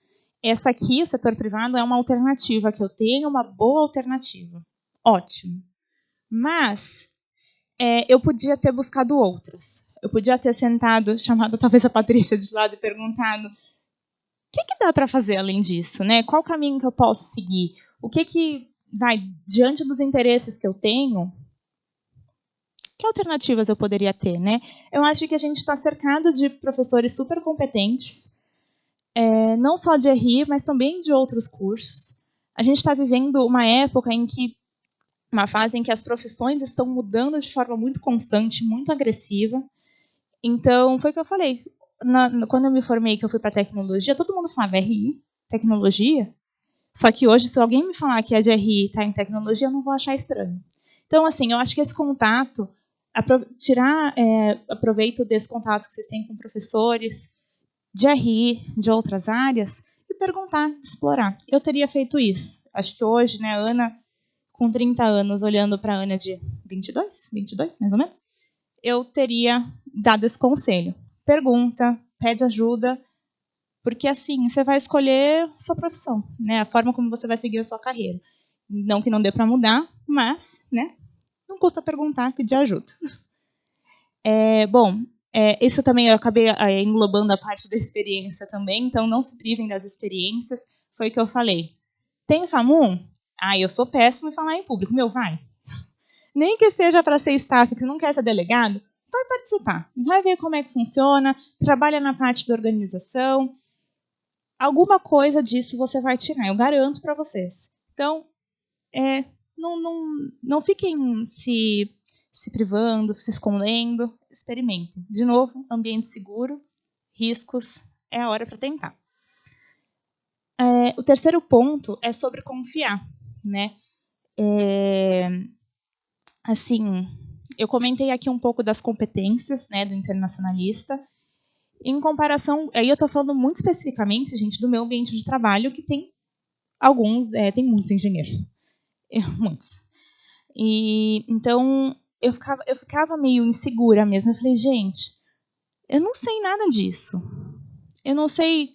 essa aqui, o setor privado, é uma alternativa que eu tenho, uma boa alternativa. Ótimo. Mas eu podia ter buscado outras. Eu podia ter sentado, chamado talvez a Patrícia de lado e perguntado: o que dá para fazer além disso, né? Qual caminho que eu posso seguir? O que vai diante dos interesses que eu tenho? Que alternativas eu poderia ter, né? Eu acho que a gente está cercado de professores super competentes, não só de RI, mas também de outros cursos. A gente está vivendo uma fase em que as profissões estão mudando de forma muito constante, muito agressiva. Então, foi o que eu falei. Quando eu me formei, que eu fui para tecnologia, todo mundo falava RI, tecnologia. Só que hoje, se alguém me falar que é de RI e está em tecnologia, eu não vou achar estranho. Então, assim, eu acho que esse contato, tirar aproveito desse contato que vocês têm com professores de RI, de outras áreas, e perguntar, explorar. Eu teria feito isso. Acho que hoje, né, a Ana, com 30 anos, olhando para a Ana de 22, mais ou menos, eu teria dado esse conselho. Pergunta, pede ajuda, porque assim você vai escolher sua profissão, né? A forma como você vai seguir a sua carreira. Não que não dê para mudar, mas, né? Não custa perguntar, pedir ajuda. Isso também eu acabei englobando a parte da experiência também, então não se privem das experiências. Foi o que eu falei. Tem FAMU? Eu sou péssimo em falar em público. Vai. Nem que seja para ser staff, que não quer ser delegado, vai participar. Vai ver como é que funciona, trabalha na parte da organização. Alguma coisa disso você vai tirar, eu garanto para vocês. Então, não fiquem se privando, se escondendo, experimentem. De novo, ambiente seguro, riscos, é a hora para tentar. O terceiro ponto é sobre confiar, né? Assim, eu comentei aqui um pouco das competências, né, do internacionalista. Em comparação, aí eu estou falando muito especificamente, gente, do meu ambiente de trabalho, que tem tem muitos engenheiros, muitos. E então eu ficava meio insegura mesmo. Eu falei, gente, eu não sei nada disso. Eu não sei.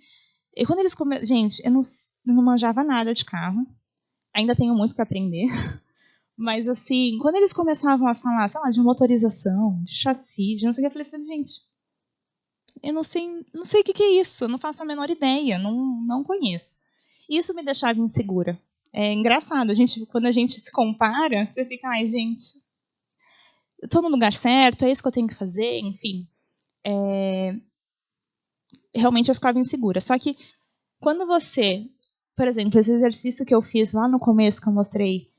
E quando eles gente, eu não manjava nada de carro. Ainda tenho muito que aprender. Mas assim, quando eles começavam a falar, sei lá, de motorização, de chassi, de não sei o que, eu falei, gente, eu não sei o que é isso, eu não faço a menor ideia, não conheço. Isso me deixava insegura. É engraçado, quando a gente se compara, você fica, gente, eu estou no lugar certo, é isso que eu tenho que fazer, enfim. Realmente eu ficava insegura. Só que quando você, por exemplo, esse exercício que eu fiz lá no começo, que eu mostrei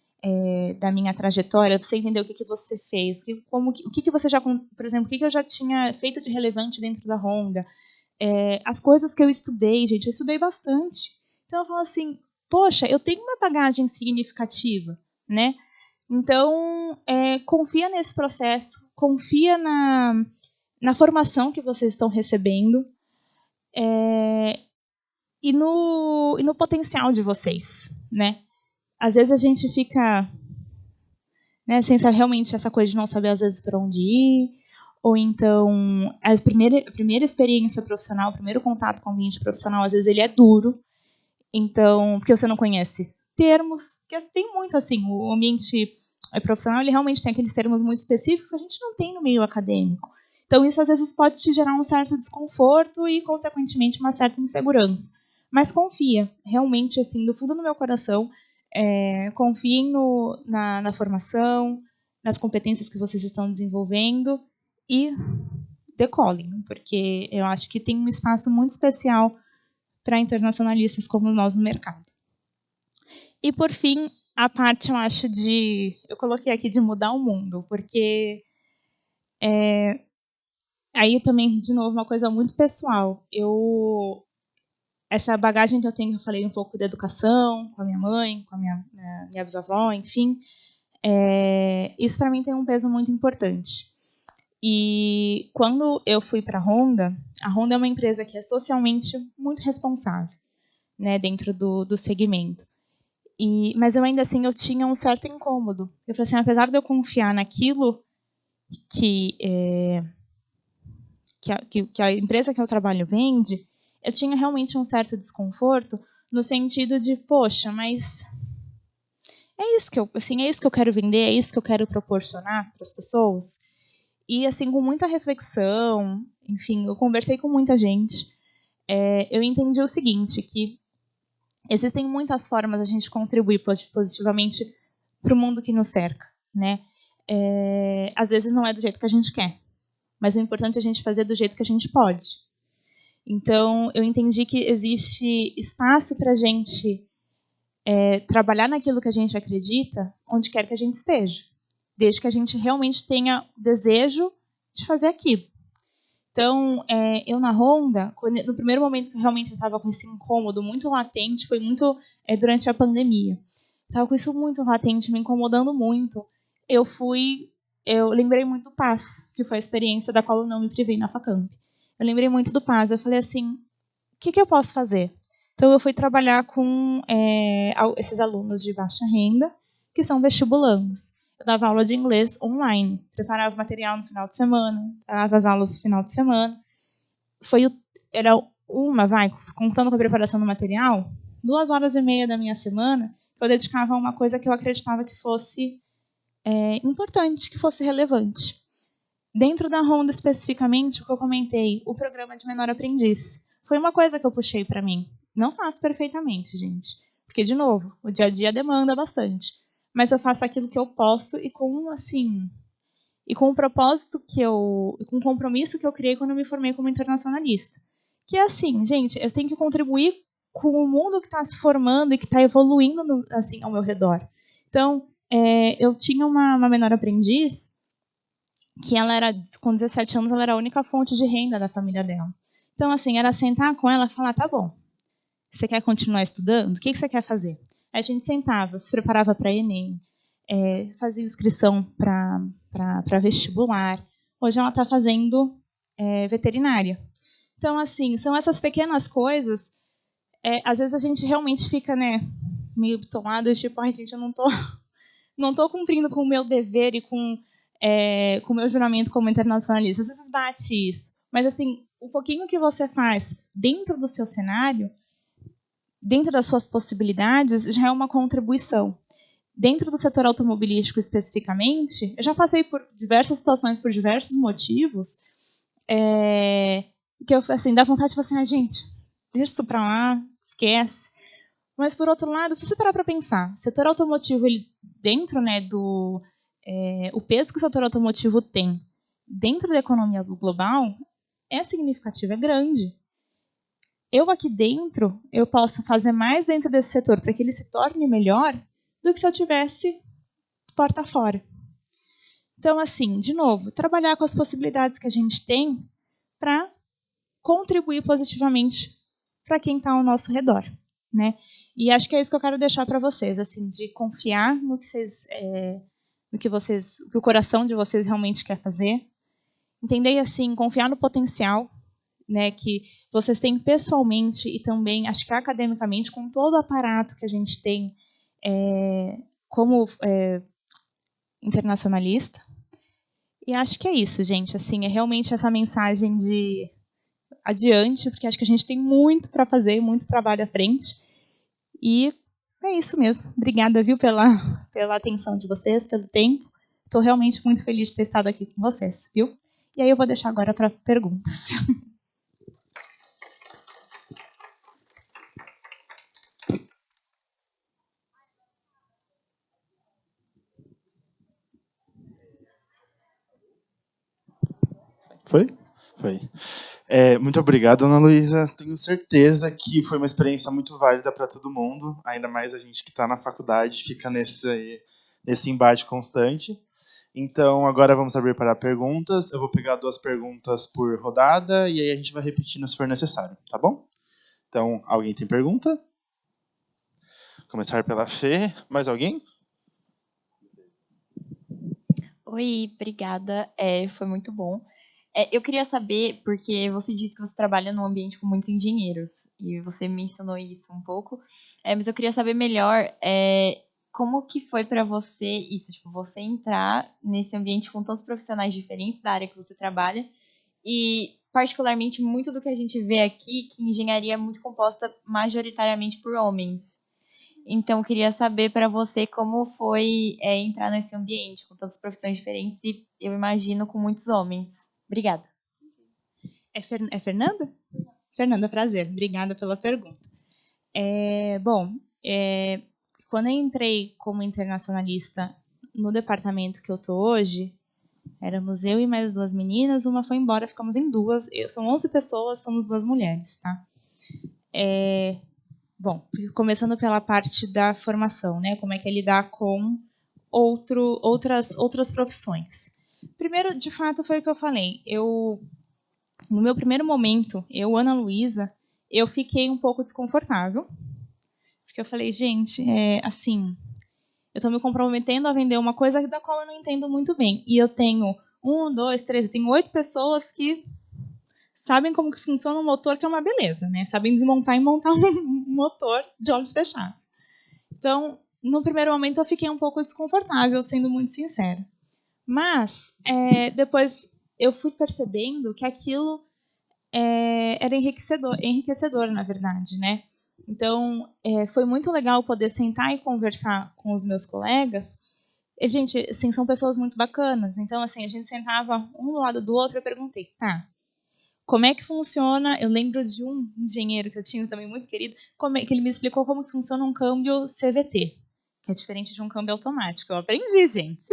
da minha trajetória, você entender o que você fez, o que você já, por exemplo, o que eu já tinha feito de relevante dentro da Honda, as coisas que eu estudei, gente, eu estudei bastante. Então eu falo assim, poxa, eu tenho uma bagagem significativa, né? Então, confia nesse processo, confia na formação que vocês estão recebendo e no potencial de vocês, né? Às vezes a gente fica, né, sem saber realmente essa coisa de não saber às vezes para onde ir, ou então a primeira experiência profissional, o primeiro contato com o ambiente profissional, às vezes ele é duro, então porque você não conhece termos, que tem muito assim, o ambiente profissional ele realmente tem aqueles termos muito específicos que a gente não tem no meio acadêmico. Então isso às vezes pode te gerar um certo desconforto e consequentemente uma certa insegurança. Mas confia, realmente assim, do fundo do meu coração, confiem na formação, nas competências que vocês estão desenvolvendo e decolem, porque eu acho que tem um espaço muito especial para internacionalistas como nós no mercado. E, por fim, a parte, eu acho, eu coloquei aqui de mudar o mundo, porque aí também, de novo, uma coisa muito pessoal. Essa bagagem que eu tenho, eu falei um pouco da educação, com a minha mãe, com a minha bisavó, enfim, isso para mim tem um peso muito importante. E quando eu fui para a Honda é uma empresa que é socialmente muito responsável, né, dentro do segmento. Mas eu ainda assim eu tinha um certo incômodo. Eu falei assim, apesar de eu confiar naquilo que a empresa que eu trabalho vende, eu tinha realmente um certo desconforto, no sentido de, poxa, mas é isso que eu quero vender, é isso que eu quero proporcionar para as pessoas. E assim, com muita reflexão, enfim, eu conversei com muita gente, eu entendi o seguinte, que existem muitas formas a gente contribuir positivamente para o mundo que nos cerca, né? Às vezes não é do jeito que a gente quer, mas o importante é a gente fazer do jeito que a gente pode. Então, eu entendi que existe espaço para a gente trabalhar naquilo que a gente acredita, onde quer que a gente esteja, desde que a gente realmente tenha desejo de fazer aquilo. Então, eu na Honda, no primeiro momento que realmente eu estava com esse incômodo muito latente, foi muito durante a pandemia. Estava com isso muito latente, me incomodando muito. Eu lembrei muito do PAS, que foi a experiência da qual eu não me privei na Facamp. Eu lembrei muito do PAS, eu falei assim, o que eu posso fazer? Então, eu fui trabalhar com esses alunos de baixa renda, que são vestibulandos. Eu dava aula de inglês online, preparava material no final de semana, dava as aulas no final de semana. Era contando com a preparação do material, 2h30 da minha semana, que eu dedicava a uma coisa que eu acreditava que fosse importante, que fosse relevante. Dentro da Honda, especificamente, o que eu comentei, o programa de menor aprendiz, foi uma coisa que eu puxei para mim. Não faço perfeitamente, gente, porque, de novo, o dia a dia demanda bastante. Mas eu faço aquilo que eu posso e com o propósito com o compromisso que eu criei quando eu me formei como internacionalista. Que é assim, gente, eu tenho que contribuir com o mundo que está se formando e que está evoluindo ao meu redor. Então, eu tinha uma menor aprendiz que ela era, com 17 anos, ela era a única fonte de renda da família dela. Então, assim, era sentar com ela e falar, tá bom, você quer continuar estudando? O que você quer fazer? Aí a gente sentava, se preparava para Enem, fazia inscrição para vestibular. Hoje ela está fazendo veterinária. Então, assim, são essas pequenas coisas. Às vezes a gente realmente fica, né, meio bitolado, tipo, ai, gente, eu não tô cumprindo com o meu dever e com o meu juramento como internacionalista. Às vezes bate isso. Mas, assim, o pouquinho que você faz dentro do seu cenário, dentro das suas possibilidades, já é uma contribuição. Dentro do setor automobilístico especificamente, eu já passei por diversas situações, por diversos motivos, que eu, assim, dá vontade de falar assim, gente, deixa isso pra lá, esquece. Mas, por outro lado, se você parar para pensar, o setor automotivo, ele, dentro, né, o peso que o setor automotivo tem dentro da economia global é significativo, é grande. Eu aqui dentro, eu posso fazer mais dentro desse setor para que ele se torne melhor do que se eu tivesse porta fora. Então, assim, de novo, trabalhar com as possibilidades que a gente tem para contribuir positivamente para quem está ao nosso redor, né? E acho que é isso que eu quero deixar para vocês, assim, de confiar no que o coração de vocês realmente quer fazer, entender assim, confiar no potencial, né, que vocês têm pessoalmente e também, acho que academicamente, com todo o aparato que a gente tem como internacionalista. E acho que é isso, gente. Assim, é realmente essa mensagem de adiante, porque acho que a gente tem muito para fazer, muito trabalho à frente. E é isso mesmo. Obrigada, viu, pela atenção de vocês, pelo tempo. Estou realmente muito feliz de ter estado aqui com vocês, viu? E aí eu vou deixar agora para perguntas. Foi? Foi. Muito obrigado, Ana Luísa. Tenho certeza que foi uma experiência muito válida para todo mundo, ainda mais a gente que está na faculdade, fica nesse embate constante. Então, agora vamos abrir para perguntas. Eu vou pegar 2 perguntas por rodada e aí a gente vai repetindo se for necessário, tá bom? Então, alguém tem pergunta? Começar pela Fê. Mais alguém? Oi, obrigada. Foi muito bom. Eu queria saber, porque você disse que você trabalha num ambiente com muitos engenheiros, e você mencionou isso um pouco, mas eu queria saber melhor como que foi para você isso, tipo, você entrar nesse ambiente com tantos profissionais diferentes da área que você trabalha, e particularmente, muito do que a gente vê aqui, que engenharia é muito composta majoritariamente por homens. Então, eu queria saber para você como foi entrar nesse ambiente, com tantas profissões diferentes e, eu imagino, com muitos homens. Obrigada. É Fernanda? Fernanda, prazer. Obrigada pela pergunta. Bom, quando eu entrei como internacionalista no departamento que eu tô hoje, éramos eu e mais 2 meninas, uma foi embora, ficamos em 2. São 11 pessoas, somos 2 mulheres, tá? Bom, começando pela parte da formação, né? Como é que é lidar com outras profissões. Primeiro, de fato, foi o que eu falei. No meu primeiro momento, Ana Luísa, eu fiquei um pouco desconfortável, porque eu falei, gente, assim, eu estou me comprometendo a vender uma coisa da qual eu não entendo muito bem. E eu tenho 1, 2, 3, eu tenho 8 pessoas que sabem como que funciona um motor, que é uma beleza, né? Sabem desmontar e montar um motor de olhos fechados. Então, no primeiro momento, eu fiquei um pouco desconfortável, sendo muito sincera. Mas, depois, eu fui percebendo que aquilo era enriquecedor, na verdade, né? Então, foi muito legal poder sentar e conversar com os meus colegas. E, gente, assim, são pessoas muito bacanas. Então, assim, a gente sentava um do lado do outro e eu perguntei, tá, como é que funciona? Eu lembro de um engenheiro que eu tinha também muito querido, que ele me explicou como que funciona um câmbio CVT, que é diferente de um câmbio automático. Eu aprendi, gente.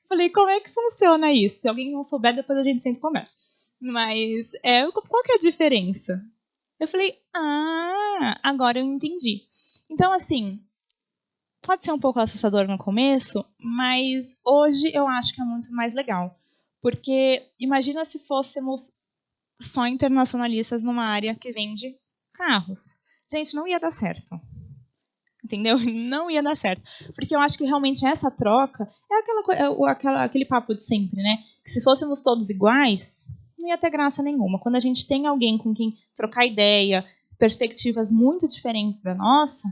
Falei, como é que funciona isso? Se alguém não souber, depois a gente senta e conversa. Mas, qual que é a diferença? Eu falei, agora eu entendi. Então, assim, pode ser um pouco assustador no começo, mas hoje eu acho que é muito mais legal. Porque imagina se fôssemos só internacionalistas numa área que vende carros. Gente, não ia dar certo. Entendeu? Não ia dar certo. Porque eu acho que realmente essa troca aquele papo de sempre, né? Que se fôssemos todos iguais, não ia ter graça nenhuma. Quando a gente tem alguém com quem trocar ideia, perspectivas muito diferentes da nossa,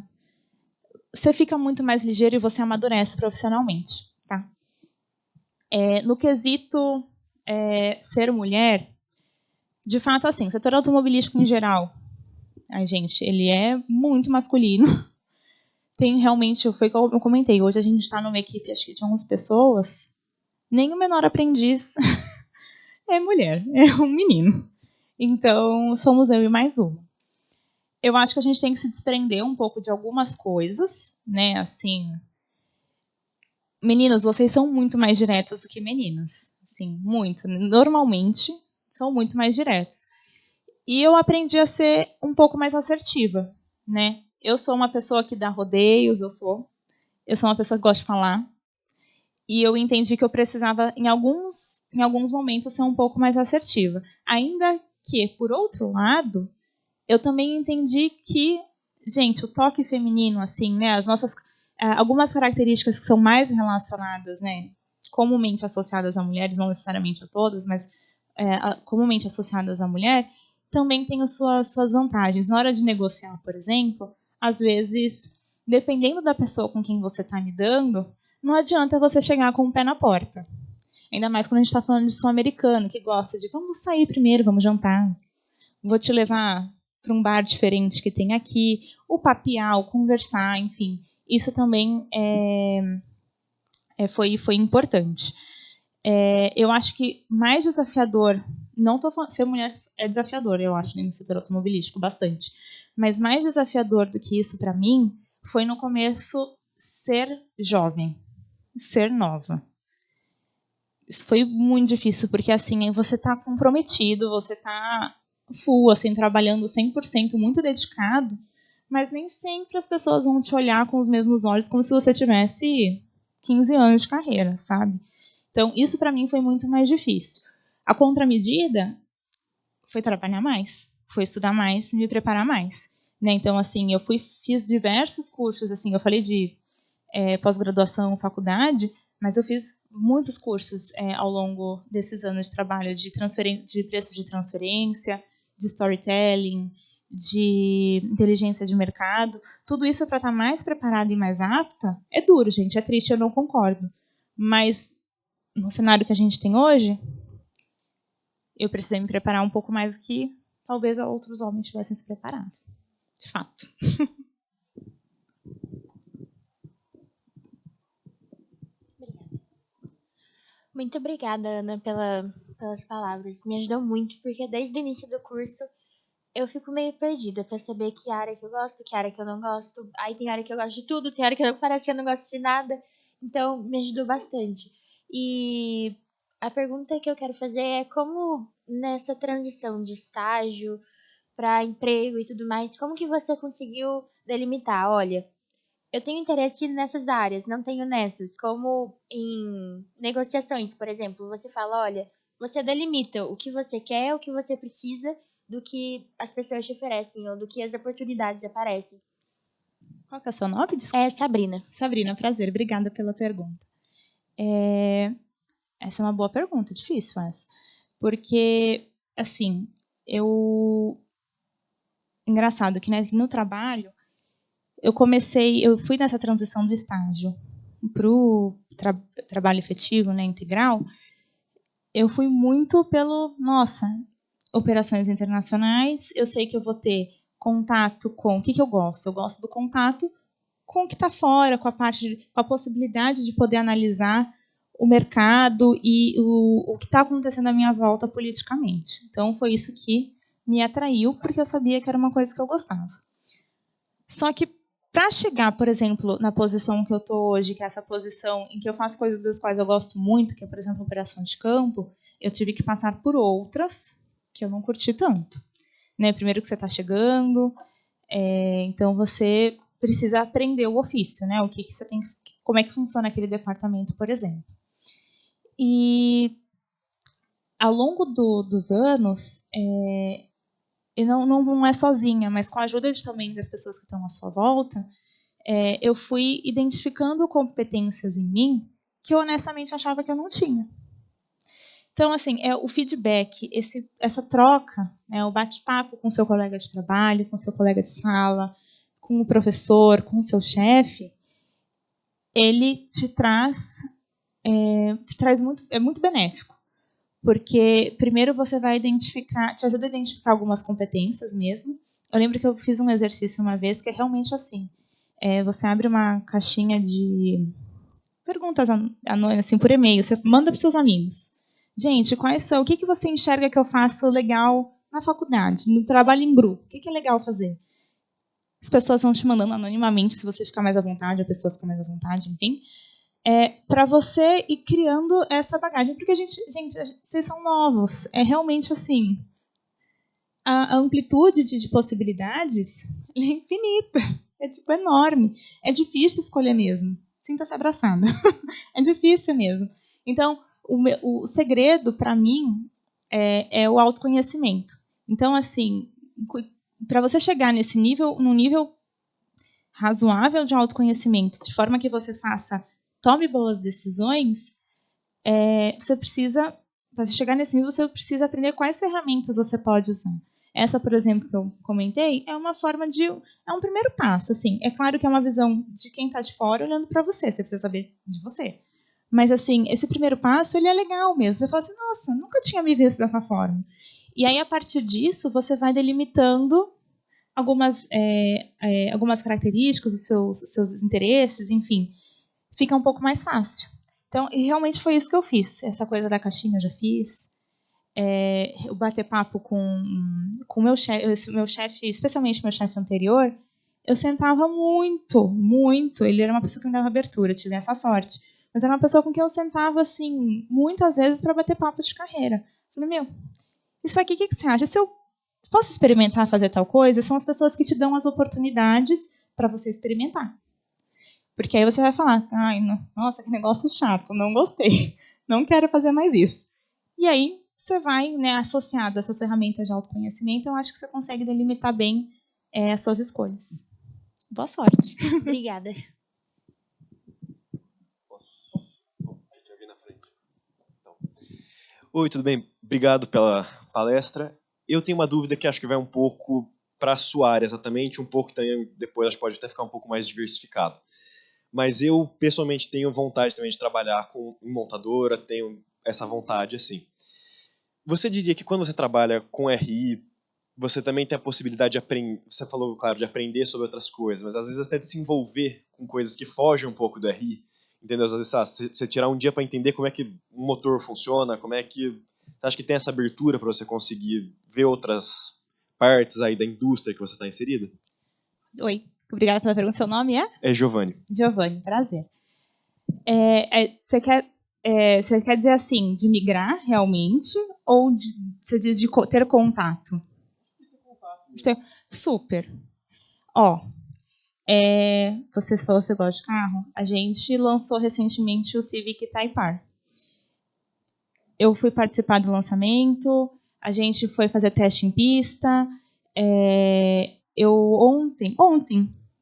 você fica muito mais ligeiro e você amadurece profissionalmente. Tá? No quesito ser mulher, de fato, assim, o setor automobilístico em geral, gente, ele é muito masculino. Tem realmente, foi como eu comentei, hoje a gente está numa equipe, acho que de 11 pessoas, nem o menor aprendiz é mulher, é um menino. Então, somos eu e mais uma. Eu acho que a gente tem que se desprender um pouco de algumas coisas, né, assim... Meninas, vocês são muito mais diretos do que meninas. Assim, muito. Normalmente, são muito mais diretos. E eu aprendi a ser um pouco mais assertiva, né? Eu sou uma pessoa que dá rodeios, eu sou uma pessoa que gosta de falar. E eu entendi que eu precisava, em alguns momentos, ser um pouco mais assertiva. Ainda que, por outro lado, eu também entendi que, gente, o toque feminino, assim, né? As nossas algumas características que são mais relacionadas, né? Comumente associadas a mulheres, não necessariamente a todas, mas comumente associadas à mulher, também tem as suas vantagens. Na hora de negociar, por exemplo, às vezes, dependendo da pessoa com quem você está lidando, não adianta você chegar com o pé na porta. Ainda mais quando a gente está falando de sul-americano, que gosta de vamos sair primeiro, vamos jantar. Vou te levar para um bar diferente que tem aqui. O papear, o conversar, enfim. Isso também foi importante. Eu acho que mais desafiador, não tô falando, ser mulher é desafiador, eu acho, no setor automobilístico, bastante. Mas mais desafiador do que isso para mim foi no começo ser jovem, ser nova. Isso foi muito difícil, porque assim, você está comprometido, você está full, assim, trabalhando 100%, muito dedicado, mas nem sempre as pessoas vão te olhar com os mesmos olhos como se você tivesse 15 anos de carreira, sabe? Então, isso para mim foi muito mais difícil. A contramedida foi trabalhar mais, foi estudar mais, me preparar mais. Né? Então, assim, fiz diversos cursos, assim, eu falei de pós-graduação, faculdade, mas eu fiz muitos cursos ao longo desses anos de trabalho de preço de transferência, de storytelling, de inteligência de mercado. Tudo isso para estar mais preparada e mais apta é duro, gente. É triste, eu não concordo. Mas no cenário que a gente tem hoje, eu precisei me preparar um pouco mais do que talvez outros homens tivessem se preparado. De fato. Muito obrigada, Ana, pelas palavras. Me ajudou muito, porque desde o início do curso eu fico meio perdida pra saber que área que eu gosto, que área que eu não gosto. Aí tem área que eu gosto de tudo, tem área que parece que eu não gosto de nada. Então, me ajudou bastante. E a pergunta que eu quero fazer é como nessa transição de estágio para emprego e tudo mais, como que você conseguiu delimitar? Olha, eu tenho interesse nessas áreas, não tenho nessas. Como em negociações, por exemplo, você fala, olha, você delimita o que você quer, o que você precisa, do que as pessoas te oferecem ou do que as oportunidades aparecem. Qual que é o seu nome? Desculpa. É Sabrina. Sabrina, prazer. Obrigada pela pergunta. Essa é uma boa pergunta, difícil essa. Porque, assim, engraçado que, né, no trabalho, eu fui nessa transição do estágio para o trabalho efetivo, né, integral. Eu fui muito operações internacionais. Eu sei que eu vou ter contato com o que eu gosto. Eu gosto do contato com o que está fora, com a possibilidade de poder analisar o mercado e o que está acontecendo à minha volta politicamente. Então, foi isso que me atraiu, porque eu sabia que era uma coisa que eu gostava. Só que, para chegar, por exemplo, na posição que eu estou hoje, que é essa posição em que eu faço coisas das quais eu gosto muito, que é, por exemplo, operação de campo, eu tive que passar por outras que eu não curti tanto. Né? Primeiro que você está chegando, então você precisa aprender o ofício, né? O que você tem, como é que funciona aquele departamento, por exemplo. E ao longo dos anos, e não é sozinha, mas com a ajuda também das pessoas que estão à sua volta, eu fui identificando competências em mim que eu honestamente achava que eu não tinha. Então, assim, o feedback, essa troca, né, o bate-papo com o seu colega de trabalho, com o seu colega de sala, com o professor, com o seu chefe, ele te traz muito, é muito benéfico. Porque, primeiro, você vai te ajuda a identificar algumas competências mesmo. Eu lembro que eu fiz um exercício uma vez que é realmente assim. Você abre uma caixinha de perguntas anônimas, assim, por e-mail. Você manda para os seus amigos. Gente, o que você enxerga que eu faço legal na faculdade, no trabalho em grupo? O que é legal fazer? As pessoas estão te mandando anonimamente, se você ficar mais à vontade, a pessoa fica mais à vontade, enfim. Para você ir criando essa bagagem. Porque, gente, vocês são novos. É realmente assim. A amplitude de possibilidades é infinita. É tipo enorme. É difícil escolher mesmo. Sinta-se abraçada. É difícil mesmo. Então, o segredo, para mim, é o autoconhecimento. Então, assim, para você chegar num nível razoável de autoconhecimento, de forma que você tome boas decisões, para você chegar nesse nível, você precisa aprender quais ferramentas você pode usar. Essa, por exemplo, que eu comentei, é um primeiro passo. Assim, é claro que é uma visão de quem está de fora olhando para você. Você precisa saber de você. Mas, assim, esse primeiro passo, ele é legal mesmo. Você fala assim, nossa, nunca tinha me visto dessa forma. E aí, a partir disso, você vai delimitando algumas características, os seus interesses, enfim. Fica um pouco mais fácil. Então, e realmente foi isso que eu fiz. Essa coisa da caixinha eu já fiz. O bater papo com o meu chefe, especialmente meu chefe anterior, eu sentava muito, muito. Ele era uma pessoa que me dava abertura, eu tive essa sorte. Mas era uma pessoa com quem eu sentava, assim, muitas vezes para bater papo de carreira. Falei, isso aqui, o que você acha? Se eu posso experimentar fazer tal coisa? São as pessoas que te dão as oportunidades para você experimentar. Porque aí você vai falar, ai, nossa, que negócio chato, não gostei, não quero fazer mais isso. E aí você vai, né, associado a essas ferramentas de autoconhecimento, eu acho que você consegue delimitar bem as suas escolhas. Boa sorte. Obrigada. Oi, tudo bem? Obrigado pela palestra. Eu tenho uma dúvida que acho que vai um pouco para a sua área exatamente, um pouco também, depois acho que pode até ficar um pouco mais diversificado. Mas eu, pessoalmente, tenho vontade também de trabalhar em montadora, tenho essa vontade, assim. Você diria que quando você trabalha com RI, você também tem a possibilidade de aprender, você falou, claro, de aprender sobre outras coisas, mas às vezes até de se envolver com coisas que fogem um pouco do RI, entendeu? Às vezes, você tirar um dia para entender como é que um motor funciona, como é que... Você acha que tem essa abertura para você conseguir ver outras partes aí da indústria que você está inserido? Oi, obrigada pela pergunta. Seu nome é? É Giovanni. Giovanni, prazer. Você quer dizer assim, de migrar realmente, ou você diz de ter contato? Super. Ó, você falou que você gosta de carro. A gente lançou recentemente o Civic Type-R. Eu fui participar do lançamento, a gente foi fazer teste em pista.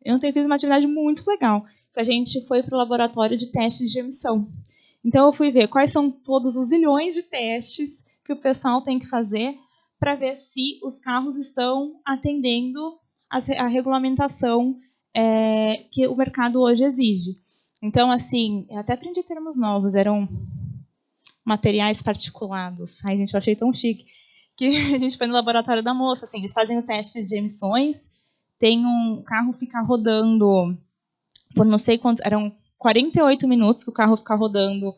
Ontem fiz uma atividade muito legal, que a gente foi para o laboratório de testes de emissão. Então eu fui ver quais são todos os zilhões de testes que o pessoal tem que fazer para ver se os carros estão atendendo a regulamentação que o mercado hoje exige. Então, assim, eu até aprendi termos novos, eram materiais particulados. Ai, gente, eu achei tão chique. Que a gente foi no laboratório da moça, assim, eles fazem o teste de emissões, tem um carro ficar rodando por não sei quantos, eram 48 minutos que o carro fica rodando,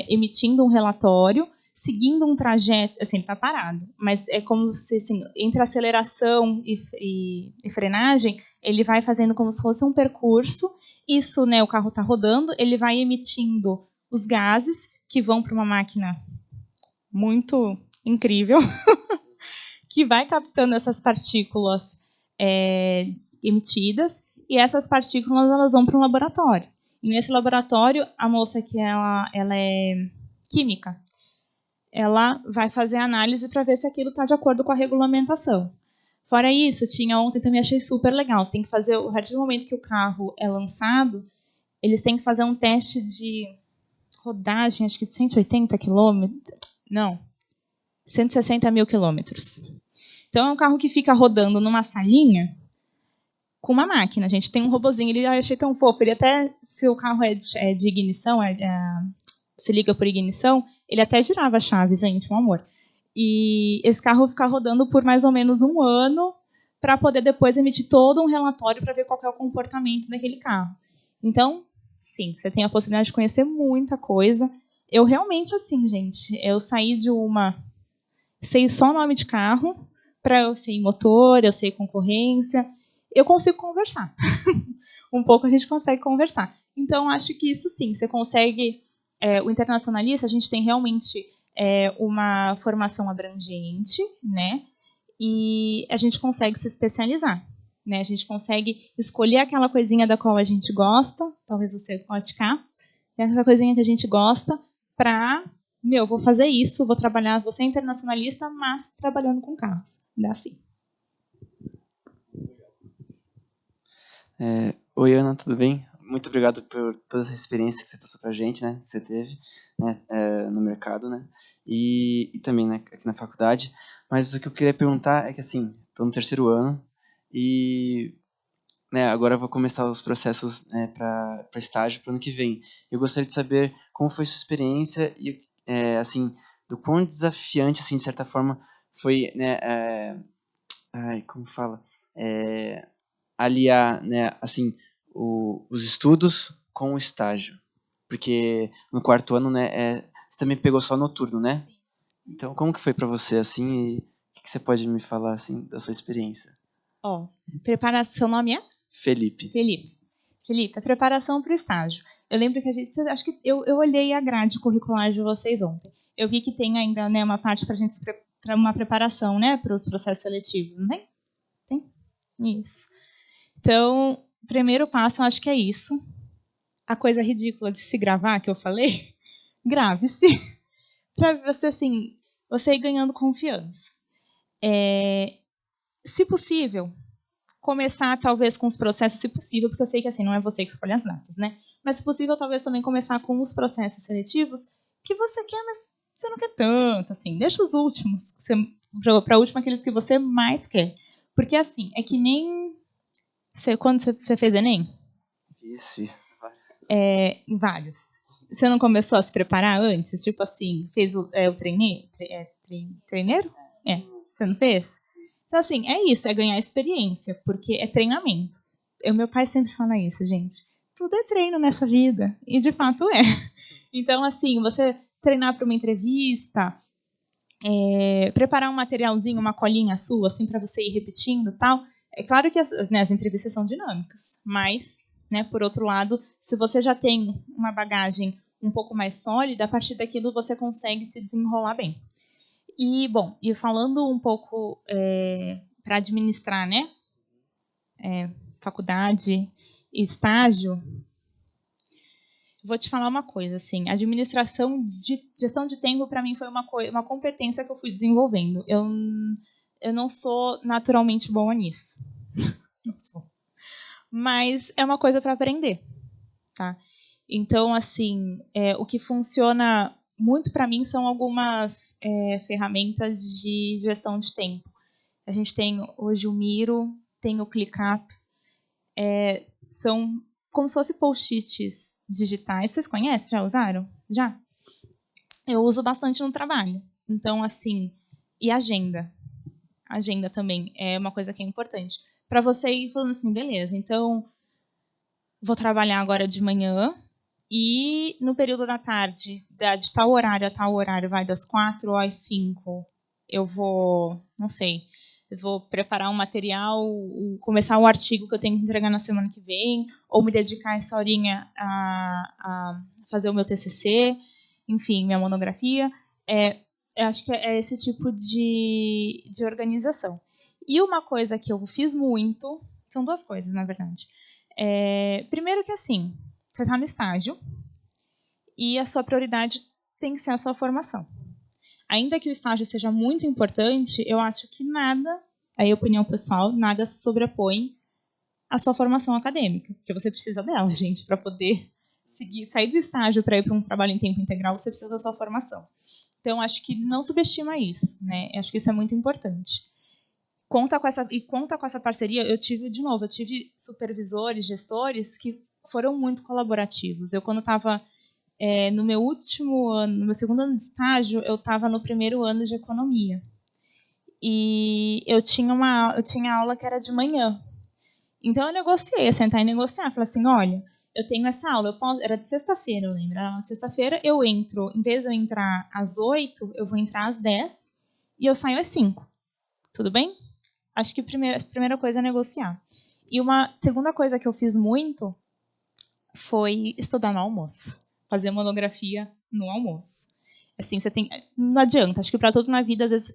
emitindo um relatório, seguindo um trajeto, assim, está parado, mas é como se, assim, entre aceleração e frenagem, ele vai fazendo como se fosse um percurso. Isso, né, o carro está rodando, ele vai emitindo os gases que vão para uma máquina muito incrível, que vai captando essas partículas emitidas, e essas partículas elas vão para um laboratório. E nesse laboratório, a moça que ela é química, ela vai fazer análise para ver se aquilo está de acordo com a regulamentação. Fora isso, tinha ontem também, achei super legal, tem que fazer, a partir do momento que o carro é lançado, eles têm que fazer um teste de rodagem, acho que de 180 quilômetros, não, 160 mil quilômetros. Então é um carro que fica rodando numa salinha com uma máquina. A gente tem um robozinho, ele achei tão fofo. Ele até, se o carro é de ignição, se liga por ignição, ele até girava a chave, gente, um amor. E esse carro fica rodando por mais ou menos um ano para poder depois emitir todo um relatório para ver qual é o comportamento daquele carro. Então, sim, você tem a possibilidade de conhecer muita coisa. Eu realmente, assim, gente, eu saí de sei só nome de carro, para eu sei motor, eu sei concorrência, eu consigo conversar. Um pouco a gente consegue conversar. Então, acho que isso sim, você consegue... o internacionalista, a gente tem realmente uma formação abrangente, né? E a gente consegue se especializar. Né? A gente consegue escolher aquela coisinha da qual a gente gosta, talvez você pode ficar, essa coisinha que a gente gosta, para... vou fazer isso, vou trabalhar, vou ser internacionalista, mas trabalhando com carros. Dá sim. Oi, Ana, tudo bem? Muito obrigado por toda essa experiência que você passou pra gente, né? Que você teve, né? No mercado, né? E também, né? Aqui na faculdade. Mas o que eu queria perguntar é que, assim, estou no 3º ano e, né? Agora eu vou começar os processos, né? Para estágio para o ano que vem. Eu gostaria de saber como foi sua experiência e, assim, do quão desafiante, assim, de certa forma, foi, né? Como fala? Aliar, né, assim, os estudos com o estágio. Porque no 4º ano, né, você também pegou só noturno, né? Então, como que foi para você, assim, e o que você pode me falar, assim, da sua experiência? Seu nome é? Felipe. Felipe, a preparação para o estágio. Eu lembro que acho que eu olhei a grade curricular de vocês ontem. Eu vi que tem ainda, né, uma parte para uma preparação, né, para os processos seletivos, não tem? Tem? Isso. Então, o primeiro passo, eu acho que é isso. A coisa ridícula de se gravar, que eu falei, grave-se. Para você, assim, você ir ganhando confiança. Se possível, começar talvez com os processos, se possível, porque eu sei que assim, não é você que escolhe as datas, né? Mas se possível, talvez também começar com os processos seletivos que você quer, mas você não quer tanto, assim. Deixa os últimos, para último aqueles que você mais quer. Porque assim, é que nem... Quando você fez Enem? Fiz vários. Vários. Você não começou a se preparar antes? Tipo assim, fez o treineiro? Você não fez? Então, assim, é isso, é ganhar experiência, porque é treinamento. Meu pai sempre fala isso, gente. Tudo é treino nessa vida. E, de fato, é. Então, assim, você treinar para uma entrevista, preparar um materialzinho, uma colinha sua, assim, para você ir repetindo e tal. É claro que as entrevistas são dinâmicas, mas, né, por outro lado, se você já tem uma bagagem um pouco mais sólida, a partir daquilo você consegue se desenrolar bem. E, bom, e falando um pouco para administrar, né, faculdade e estágio, vou te falar uma coisa, assim, administração de gestão de tempo para mim foi uma competência que eu fui desenvolvendo. Eu não sou naturalmente boa nisso. Não sou. Mas é uma coisa para aprender, tá? Então, assim, o que funciona muito para mim são algumas ferramentas de gestão de tempo. A gente tem hoje o Miro, tem o ClickUp, são como se fossem post-its digitais. Vocês conhecem? Já usaram? Já? Eu uso bastante no trabalho. Então, assim, e agenda. Agenda também é uma coisa que é importante. Para você ir falando assim, beleza, então vou trabalhar agora de manhã e no período da tarde, de tal horário a tal horário, vai das 4 às 5, eu vou, não sei, eu vou preparar um material, começar o artigo que eu tenho que entregar na semana que vem, ou me dedicar essa horinha a fazer o meu TCC, enfim, minha monografia. Eu acho que é esse tipo de organização. E uma coisa que eu fiz muito, são duas coisas, na verdade. Primeiro que, assim, você está no estágio e a sua prioridade tem que ser a sua formação. Ainda que o estágio seja muito importante, eu acho que nada, aí opinião pessoal, nada se sobrepõe à sua formação acadêmica, porque você precisa dela, gente, para poder sair do estágio para ir para um trabalho em tempo integral, você precisa da sua formação. Então, acho que não subestima isso, né? Acho que isso é muito importante. Conta com essa parceria. Eu tive supervisores, gestores que foram muito colaborativos. Eu, quando estava no meu último ano, no meu segundo ano de estágio, eu estava no primeiro ano de economia. E eu tinha aula que era de manhã. Então eu negociei, sentar e negociar. Falei assim, olha, eu tenho essa aula, era de sexta-feira, eu lembro. Era de sexta-feira, eu entro, em vez de eu entrar às 8, eu vou entrar às 10 e eu saio às 5. Tudo bem? Acho que a primeira coisa é negociar. E uma segunda coisa que eu fiz muito foi estudar no almoço. Fazer monografia no almoço. Assim, não adianta. Acho que para tudo na vida, às vezes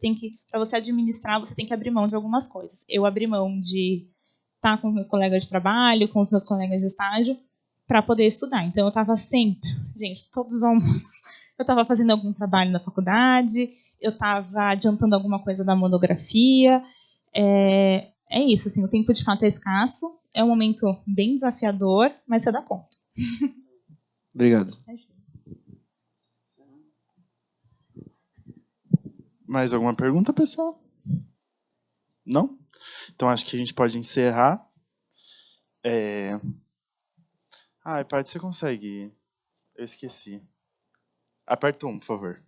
para você administrar, você tem que abrir mão de algumas coisas. Eu abri mão de estar com os meus colegas de trabalho, com os meus colegas de estágio, para poder estudar. Então, eu estava sempre, gente, todos os almoços. Eu estava fazendo algum trabalho na faculdade, eu estava adiantando alguma coisa da monografia. É isso, assim, o tempo de fato é escasso, é um momento bem desafiador, mas você dá conta. Obrigado. Mais alguma pergunta, pessoal? Não? Então acho que a gente pode encerrar. Pai, você consegue? Eu esqueci. Aperta 1, por favor.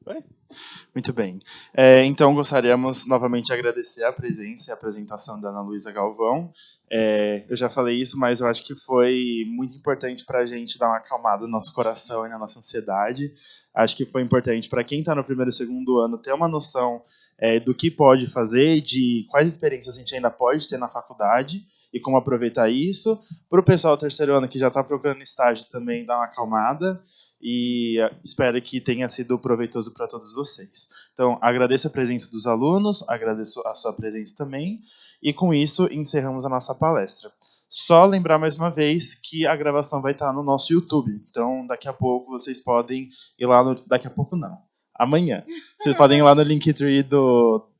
Oi? Muito bem. Então, gostaríamos novamente de agradecer a presença e a apresentação da Ana Luísa Galvão. Eu já falei isso, mas eu acho que foi muito importante para a gente dar uma acalmada no nosso coração e na nossa ansiedade. Acho que foi importante para quem está no primeiro e segundo ano ter uma noção do que pode fazer, de quais experiências a gente ainda pode ter na faculdade e como aproveitar isso. Para o pessoal do terceiro ano que já está procurando estágio também dar uma acalmada. E espero que tenha sido proveitoso para todos vocês. Então, agradeço a presença dos alunos, agradeço a sua presença também, e com isso encerramos a nossa palestra. Só lembrar mais uma vez que a gravação vai estar no nosso YouTube, então daqui a pouco vocês podem ir lá daqui a pouco não, amanhã. Vocês podem ir lá no Linktree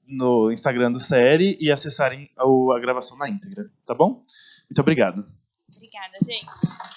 no Instagram do Série e acessarem a gravação na íntegra, tá bom? Muito obrigado. Obrigada, gente.